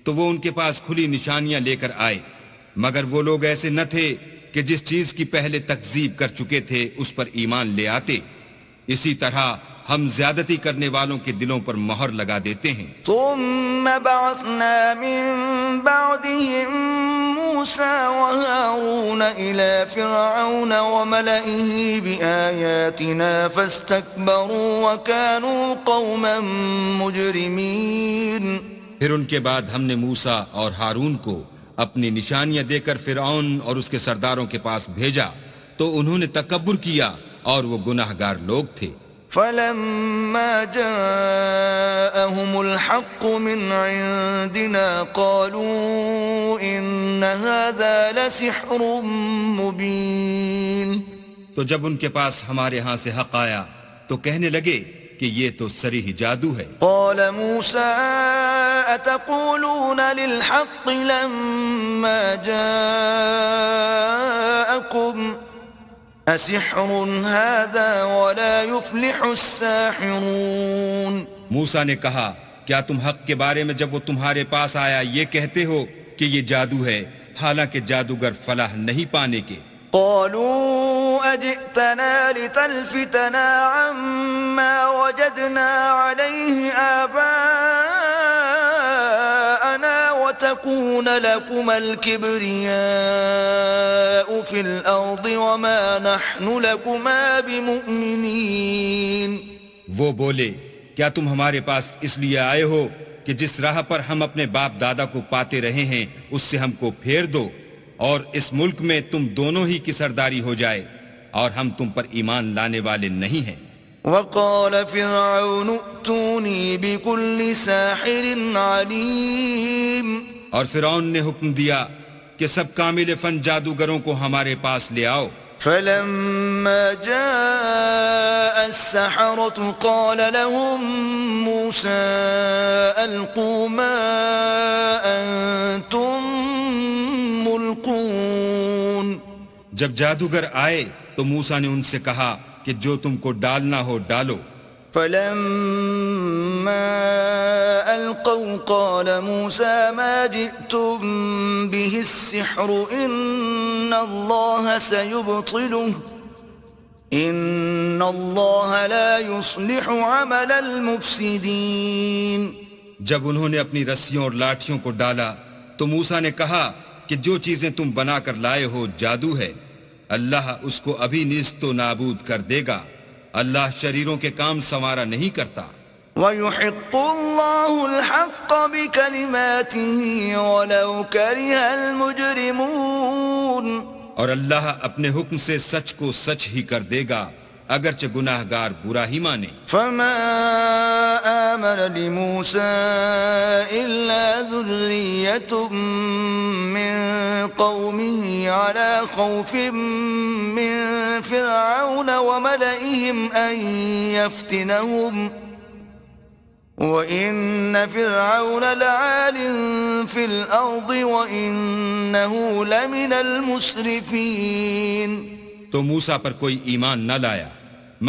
تو وہ ان کے پاس کھلی نشانیاں لے کر آئے، مگر وہ لوگ ایسے نہ تھے کہ جس چیز کی پہلے تکذیب کر چکے تھے اس پر ایمان لے آتے. اسی طرح ہم زیادتی کرنے والوں کے دلوں پر مہر لگا دیتے ہیں. ثم بعثنا من بعدهم موسى وهارون إلى فرعون وملئه بآياتنا فاستكبروا وكانوا قوما مجرمين. پھر ان کے بعد ہم نے موسیٰ اور ہارون کو اپنی نشانیاں دے کر فرعون اور اس کے سرداروں کے پاس بھیجا تو انہوں نے تکبر کیا اور وہ گناہگار لوگ تھے. فلما جاءهم الحق من عندنا قالوا إن هذا لسحر مبين. تو جب ان کے پاس ہمارے ہاں سے حق آیا تو کہنے لگے کہ یہ تو صریح جادو ہے. قال موسى أتقولون للحق لما جاءكم أسحر هذا ولا يفلح الساحرون. موسیٰ نے کہا کیا تم حق کے بارے میں جب وہ تمہارے پاس آیا یہ کہتے ہو کہ یہ جادو ہے، حالانکہ جادوگر فلاح نہیں پانے کے. قالوا أجئتنا لتلفتنا عما وجدنا عليه آباءنا وتكون لكم الكبرياء في الأرض وما نحن لكما بمؤمنين. وہ بولے کیا تم ہمارے پاس اس لیے آئے ہو کہ جس راہ پر ہم اپنے باپ دادا کو پاتے رہے ہیں اس سے ہم کو پھیر دو اور اس ملک میں تم دونوں ہی کی سرداری ہو جائے، اور ہم تم پر ایمان لانے والے نہیں ہیں. وقال فرعون ائتوني بكل ساحر عليم. اور فرعون نے حکم دیا کہ سب کامل فن جادوگروں کو ہمارے پاس لے آؤ. فلما جاء السحرة قال لهم موسى ألقوا ما أنتم ملقون. جب جادوگر آئے تو موسیٰ نے ان سے کہا کہ جو تم کو ڈالنا ہو ڈالو. فلما ألقوا قال موسى ما جئتم به السحر إن الله سيبطله إن الله لا يصلح عمل المفسدين. جب انہوں نے اپنی رسیوں اور لاٹھیوں کو ڈالا تو موسیٰ نے کہا کہ جو چیزیں تم بنا کر لائے ہو جادو ہے، اللہ اس کو ابھی نیست و نابود کر دے گا. اللہ شریروں کے کام سنوارا نہیں کرتا. وَيُحِقُّ اللَّهُ الْحَقَّ بِكَلِمَاتِهِ وَلَوْ كَرِهَ الْمُجْرِمُونَ. اور اللہ اپنے حکم سے سچ کو سچ ہی کر دے گا اگرچہ گناہگار برا ہی مانے. فما آمن لموسى إلا ذرية من قومه على خوف من فرعون وملئهم أن يفتنهم وَإِنَّ فِرْعَوْنَ لَعَالٍ فِي الْأَرْضِ وَإِنَّهُ لَمِنَ الْمُسْرِفِينَ. تو موسیٰ پر کوئی ایمان نہ لایا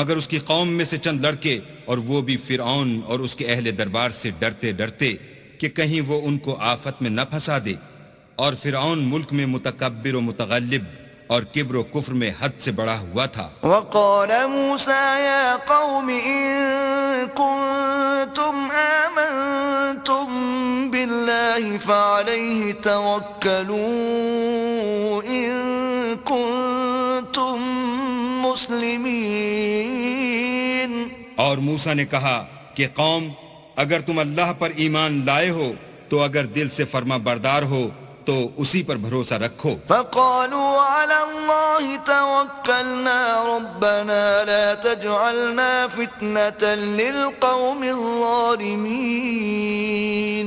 مگر اس کی قوم میں سے چند لڑکے، اور وہ بھی فرعون اور اس کے اہل دربار سے ڈرتے ڈرتے کہ کہیں وہ ان کو آفت میں نہ پھنسا دے. اور فرعون ملک میں متکبر و متغلب اور کبر و کفر میں حد سے بڑا ہوا تھا. وقال موسى يا قوم إن فعليه توكلوا إن كنتم مسلمين. اور موسیٰ نے کہا کہ قوم اگر تم اللہ پر ایمان لائے ہو تو اگر دل سے فرما بردار ہو تو اسی پر بھروسہ رکھو. فقالوا على الله توكلنا ربنا لا تجعلنا فتنة للقوم الظالمين.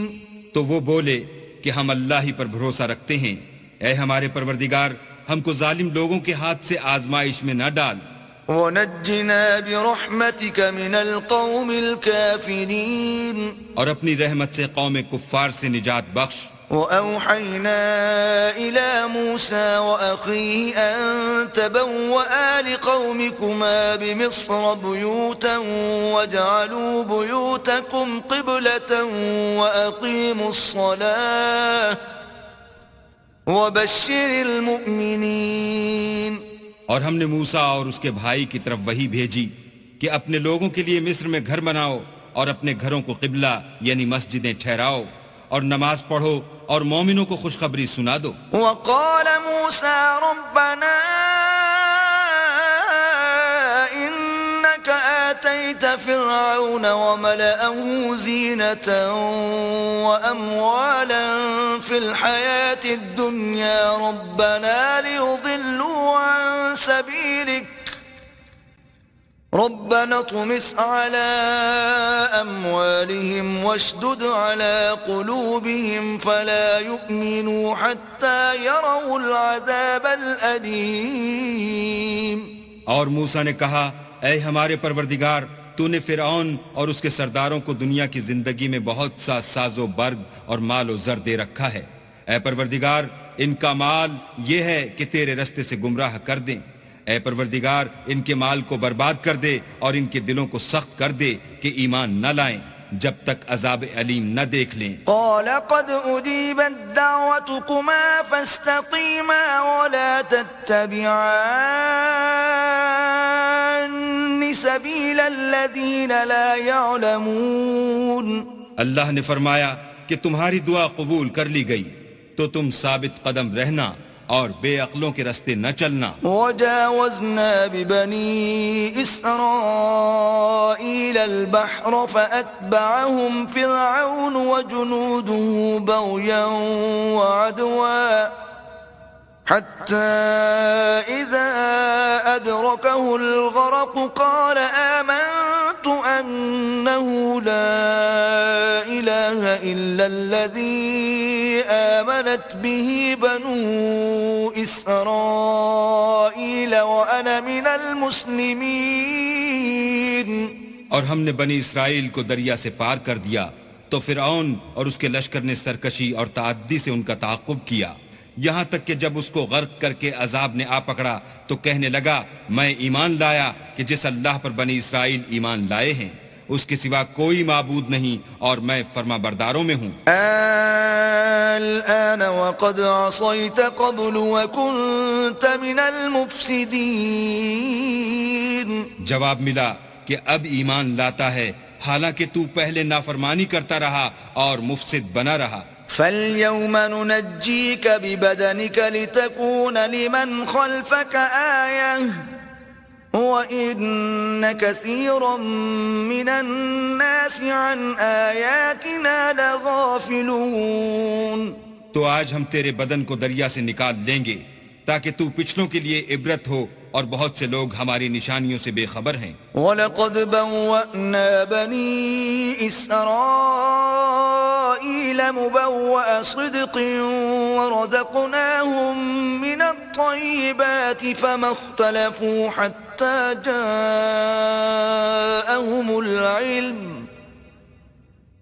تو وہ بولے کہ ہم اللہ ہی پر بھروسہ رکھتے ہیں، اے ہمارے پروردگار ہم کو ظالم لوگوں کے ہاتھ سے آزمائش میں نہ ڈال. وَنَجِّنَا بِرَحْمَتِكَ مِنَ الْقَوْمِ الْكَافِرِينَ. اور اپنی رحمت سے قوم کفار سے نجات بخش. وَأَوْحَيْنَا إِلَى مُوسَى وَأَخِيهِ أَن تَبَوَّآ لِقَوْمِكُمَا بِمِصْرَ بُيُوتًا وَاجْعَلُوا بُيُوتَكُمْ قِبْلَةً وَأَقِيمُوا الصَّلَاةَ وَبَشِّرِ الْمُؤْمِنِينَ. اور ہم نے موسیٰ اور اس کے بھائی کی طرف وحی بھیجی کہ اپنے لوگوں کے لیے مصر میں گھر بناؤ اور اپنے گھروں کو قبلہ یعنی مسجدیں ٹھہراؤ اور نماز پڑھو اور مومنوں کو خوشخبری سنا دو. وقال موسى ربنا إنك آتيت فرعون وملأه زينة وأموالا في الحياة الدنيا ربنا ليضلوا عن سبيلك ربنا اطمس على أموالهم واشدد على قلوبهم فلا يؤمنوا حتى يروا العذاب الأليم. اور موسیٰ نے کہا اے ہمارے پروردگار تو نے فرعون اور اس کے سرداروں کو دنیا کی زندگی میں بہت سا ساز و برگ اور مال و زر دے رکھا ہے. اے پروردگار ان کا مال یہ ہے کہ تیرے رستے سے گمراہ کر دیں. اے پروردگار ان کے مال کو برباد کر دے اور ان کے دلوں کو سخت کر دے کہ ایمان نہ لائیں جب تک عذاب علیم نہ دیکھ لیں. قال قد أجيبت دعوتكما فاستقيما ولا تتبعان سبيل الذين لا يعلمون. اللہ نے فرمایا کہ تمہاری دعا قبول کر لی گئی تو تم ثابت قدم رہنا اور بے عقلوں کے رستے نہ چلنا. وجاوزنا ببني إسرائيل البحر فأتبعهم فرعون وجنوده بغيا وعدوا حتى إذا أدركه الغرق قال آمنت أنه لا إله إلا الذي آمنت به بنو إسرائيل وأنا من المسلمين. اور ہم نے بنی اسرائیل کو دریا سے پار کر دیا تو فرعون اور اس کے لشکر نے سرکشی اور تعدی سے ان کا تعاقب کیا یہاں تک کہ جب اس کو غرق کر کے عذاب نے آ پکڑا تو کہنے لگا میں ایمان لایا کہ جس اللہ پر بنی اسرائیل ایمان لائے ہیں اس کے سوا کوئی معبود نہیں اور میں فرما برداروں میں ہوں. الآن وقد عصيت قبل وكنت من المفسدين. جواب ملا کہ اب ایمان لاتا ہے حالانکہ تو پہلے نافرمانی کرتا رہا اور مفسد بنا رہا. فَالْيَوْمَ نُنَجِّيكَ بِبَدَنِكَ لِتَكُونَ لِمَنْ خَلْفَكَ آيَةً وَإِنَّ كَثِيرًا مِنَ النَّاسِ عَنْ آيَاتِنَا لَغَافِلُونَ. تو آج ہم تیرے بدن کو دریا سے نکال لیں گے تاکہ تو پچھلوں کے لیے عبرت ہو اور بہت سے لوگ ہماری نشانیوں سے بے خبر ہیں. وَلَقَدْ بَوَّأْنَا بَنِي إِسْرَائِيلَ مُبَوَّأَ صِدْقٍ وَرَزَقْنَاهُم مِّنَ الطَّيِّبَاتِ فَمَا اخْتَلَفُوا حَتَّى جَاءَهُمُ الْعِلْمُ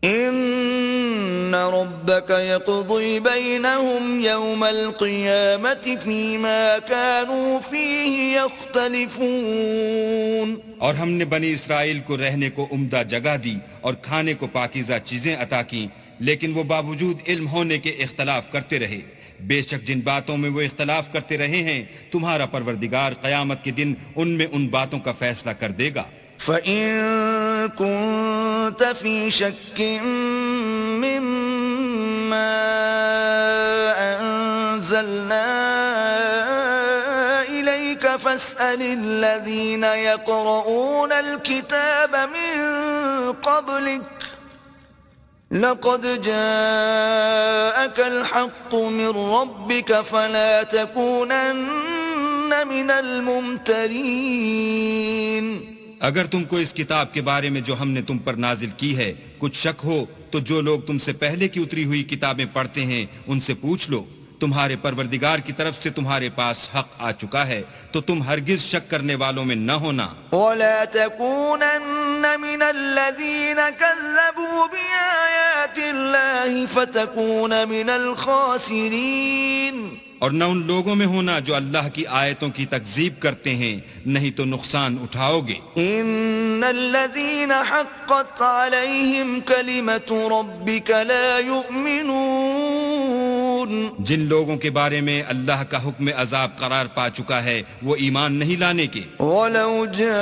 إِنَّ رَبَّكَ يَقْضِي بَيْنَهُمْ يَوْمَ الْقِيَامَةِ فِيمَا كَانُوا فِيهِ يَخْتَلِفُونَ. اور ہم نے بنی اسرائیل کو رہنے کو عمدہ جگہ دی اور کھانے کو پاکیزہ چیزیں عطا کیں لیکن وہ باوجود علم ہونے کے اختلاف کرتے رہے. بے شک جن باتوں میں وہ اختلاف کرتے رہے ہیں تمہارا پروردگار قیامت کے دن ان میں ان باتوں کا فیصلہ کر دے گا. فَإِن كُنتَ فِي شَكٍّ مِّمَّا أنزلنا إليك فاسأل الذين يقرؤون الكتاب من قبلك لقد جاءك الحق من ربك فلا تكونن من الممترين. اگر تم کو اس کتاب کے بارے میں جو ہم نے تم پر نازل کی ہے کچھ شک ہو تو جو لوگ تم سے پہلے کی اتری ہوئی کتابیں پڑھتے ہیں ان سے پوچھ لو. تمہارے پروردگار کی طرف سے تمہارے پاس حق آ چکا ہے تو تم ہرگز شک کرنے والوں میں نہ ہونا. ولا تكونن من الذين كذبوا بآيات الله فتكون من الخاسرين. اور نہ ان لوگوں میں ہونا جو اللہ کی آیتوں کی تکذیب کرتے ہیں نہیں تو نقصان اٹھاؤ گے. ان الذين حقت عليهم كلمة ربك لا يؤمنون. جن لوگوں کے بارے میں اللہ کا حکم عذاب قرار پا چکا ہے وہ ایمان نہیں لانے کے. ولو جاءتهم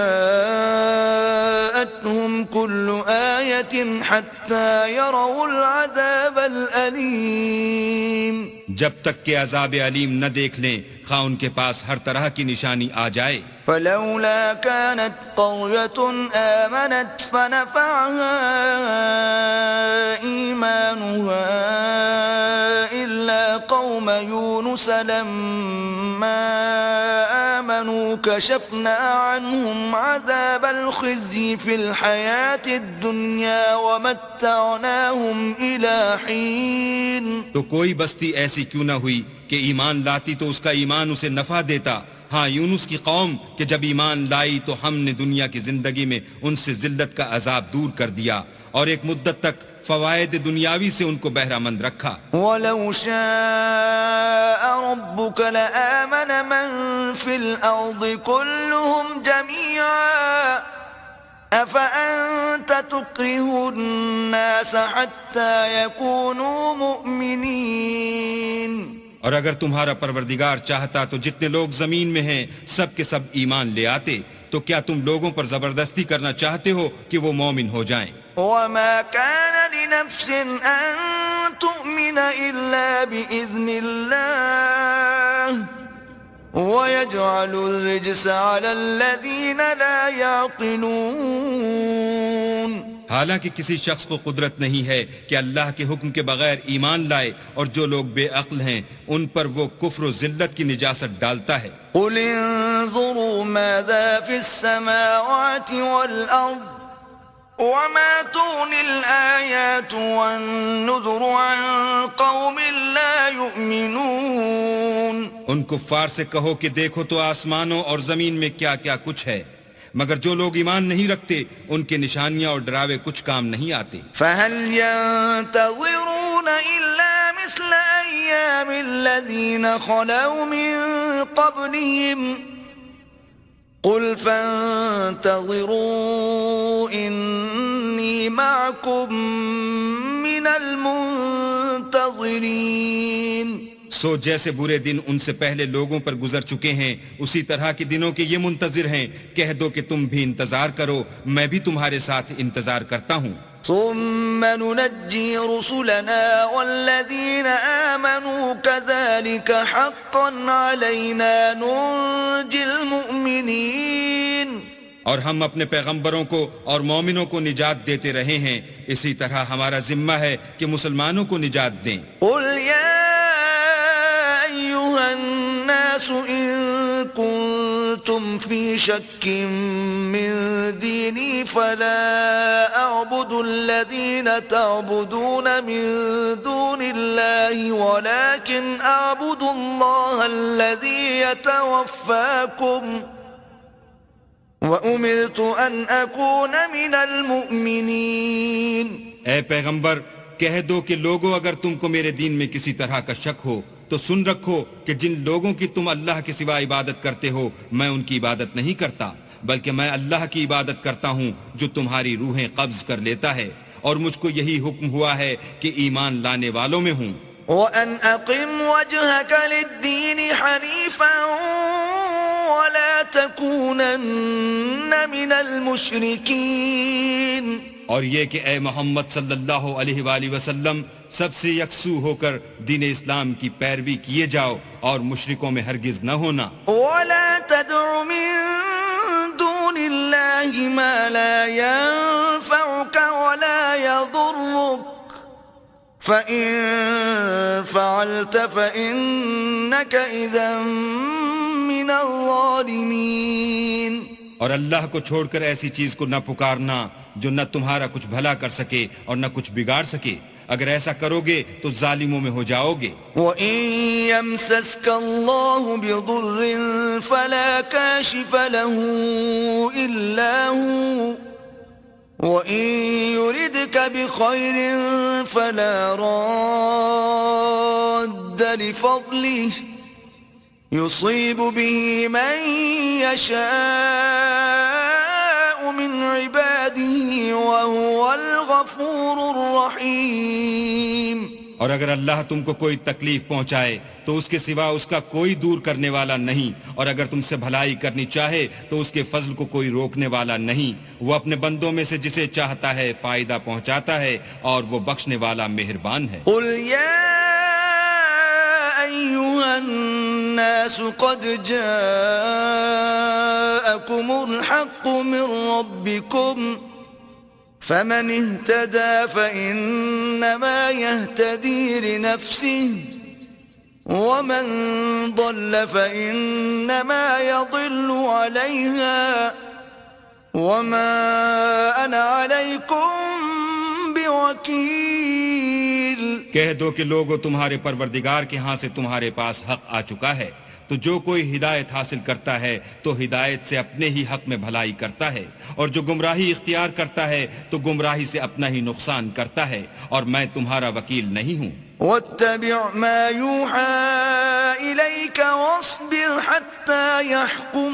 كل آية حتى يروا العذاب الأليم. جب تک کہ عذاب علیم نہ دیکھ لیں خواہ ان کے پاس ہر طرح کی نشانی آ جائے. فلولا كانت قرية آمنت فنفعها إيمانها إلا قوم يونس لما آمنوا كشفنا عنهم عذاب الخزي في الحياة الدنيا ومتعناهم إلى حين. تو کوئی بستی ایسی کیوں نہ ہوئی کہ ایمان لاتی تو اس کا ایمان اسے نفع دیتا. ہاں یونس کی قوم کہ جب ایمان لائی تو ہم نے دنیا کی زندگی میں ان سے ذلت کا عذاب دور کر دیا اور ایک مدت تک فوائد دنیاوی سے ان کو بہرہ مند رکھا. وَلَوْ شَاءَ رَبُّكَ لَآمَنَ مَن فِي الْأَرْضِ كُلُّهُمْ جَمِيعًا أَفَأَنْتَ تُكْرِهُ النَّاسَ حَتَّى يَكُونُوا مُؤْمِنِينَ. اور اگر تمہارا پروردگار چاہتا تو جتنے لوگ زمین میں ہیں سب کے سب ایمان لے آتے. تو کیا تم لوگوں پر زبردستی کرنا چاہتے ہو کہ وہ مومن ہو جائیں؟ وَمَا كَانَ لِنَفْسٍ أَن تُؤْمِنَ إِلَّا بِإِذْنِ اللَّهِ وَيَجْعَلُ الرِّجْسَ عَلَى الَّذِينَ لَا يَعْقِلُونَ. حالانکہ کسی شخص کو قدرت نہیں ہے کہ اللہ کے حکم کے بغیر ایمان لائے اور جو لوگ بے عقل ہیں ان پر وہ کفر و ذلت کی نجاست ڈالتا ہے. قُلِ انظُرُوا مَاذَا فِي السَّمَاوَاتِ وَالْأَرْضِ وَمَا تُغْنِي الْآيَاتُ وَالنُّذُرُ عَن قَوْمٍ لَا يُؤْمِنُونَ. ان کفار سے کہو کہ دیکھو تو آسمانوں اور زمین میں کیا کیا کچھ ہے مگر جو لوگ ایمان نہیں رکھتے ان کے نشانیاں اور ڈراوے کچھ کام نہیں آتے. فَهَلْ يَنْتَظِرُونَ إِلَّا مِثْلَ أَيَّامِ الَّذِينَ خَلَوْا مِن قَبْلِهِمْ قُلْ فَانْتَظِرُوا إِنِّي مَعَكُمْ مِنَ الْمُنْتَظِرِينَ. سو جیسے برے دن ان سے پہلے لوگوں پر گزر چکے ہیں اسی طرح کے دنوں کے یہ منتظر ہیں. کہہ دو کہ تم بھی انتظار کرو میں بھی تمہارے ساتھ انتظار کرتا ہوں. ثم ننجي رسلنا والذين آمنوا كذلك حقا علينا ننجي المؤمنين. اور ہم اپنے پیغمبروں کو اور مومنوں کو نجات دیتے رہے ہیں اسی طرح ہمارا ذمہ ہے کہ مسلمانوں کو نجات دیں. قل يا أيها الناس إن كنتم في شك من ديني فلا أعبد الذين تعبدون من دون الله ولكن أعبد الله الذي يتوفاكم وَأُمِرْتُ أَنْ أَكُونَ مِنَ الْمُؤْمِنِينَ. اے پیغمبر کہہ دو کہ لوگو اگر تم کو میرے دین میں کسی طرح کا شک ہو تو سن رکھو کہ جن لوگوں کی تم اللہ کے سوا عبادت کرتے ہو میں ان کی عبادت نہیں کرتا بلکہ میں اللہ کی عبادت کرتا ہوں جو تمہاری روحیں قبض کر لیتا ہے اور مجھ کو یہی حکم ہوا ہے کہ ایمان لانے والوں میں ہوں. وَأَنْ أَقِمْ وَجْهَكَ لِلدِّينِ حَنِيفًا وَلَا تَكُونَنَّ مِنَ الْمُشْرِكِينَ. اور یہ کہ اے محمد صلی اللہ علیہ وآلہ وسلم سب سے یکسو ہو کر دین اسلام کی پیروی کیے جاؤ اور مشرکوں میں ہرگز نہ ہونا. ولا تدع من دون الله ما لا ينفعك ولا يضرك فإن فعلت فإنك إذا من الظالمين. اور اللہ کو چھوڑ کر ایسی چیز کو نہ پکارنا جو نہ تمہارا کچھ بھلا کر سکے اور نہ کچھ بگاڑ سکے. اگر ایسا کرو گے تو ظالموں میں ہو جاؤ گے. وَإِن يَمْسَسْكَ اللَّهُ بِضُرٍّ فَلَا كَاشِفَ لَهُ إِلَّا هُوَ وَإِن يُرِدْكَ بِخَيْرٍ فَلَا رَادَّ لِفَضْلِهِ يُصِيبُ بِهِ مَن يَشَاءُ من عباده وهو الغفور الرحیم. اور اگر اللہ تم کو کوئی تکلیف پہنچائے تو اس کے سوا اس کا کوئی دور کرنے والا نہیں، اور اگر تم سے بھلائی کرنی چاہے تو اس کے فضل کو کوئی روکنے والا نہیں. وہ اپنے بندوں میں سے جسے چاہتا ہے فائدہ پہنچاتا ہے اور وہ بخشنے والا مہربان ہے. قل یا ایھا الناس قد جاءکم الحق من ربکم فمن اهتدى فإنما يهتدي لنفسه ومن ضل فإنما يضل عليها وما أنا عليكم بوكيل. کہہ دو کہ لوگو تمہارے پروردگار کے ہاں سے تمہارے پاس حق آ چکا ہے، تو جو کوئی ہدایت حاصل کرتا ہے تو ہدایت سے اپنے ہی حق میں بھلائی کرتا ہے، اور جو گمراہی اختیار کرتا ہے تو گمراہی سے اپنا ہی نقصان کرتا ہے، اور میں تمہارا وکیل نہیں ہوں. واتبع ما يوحى إليك واصبر حتى يحكم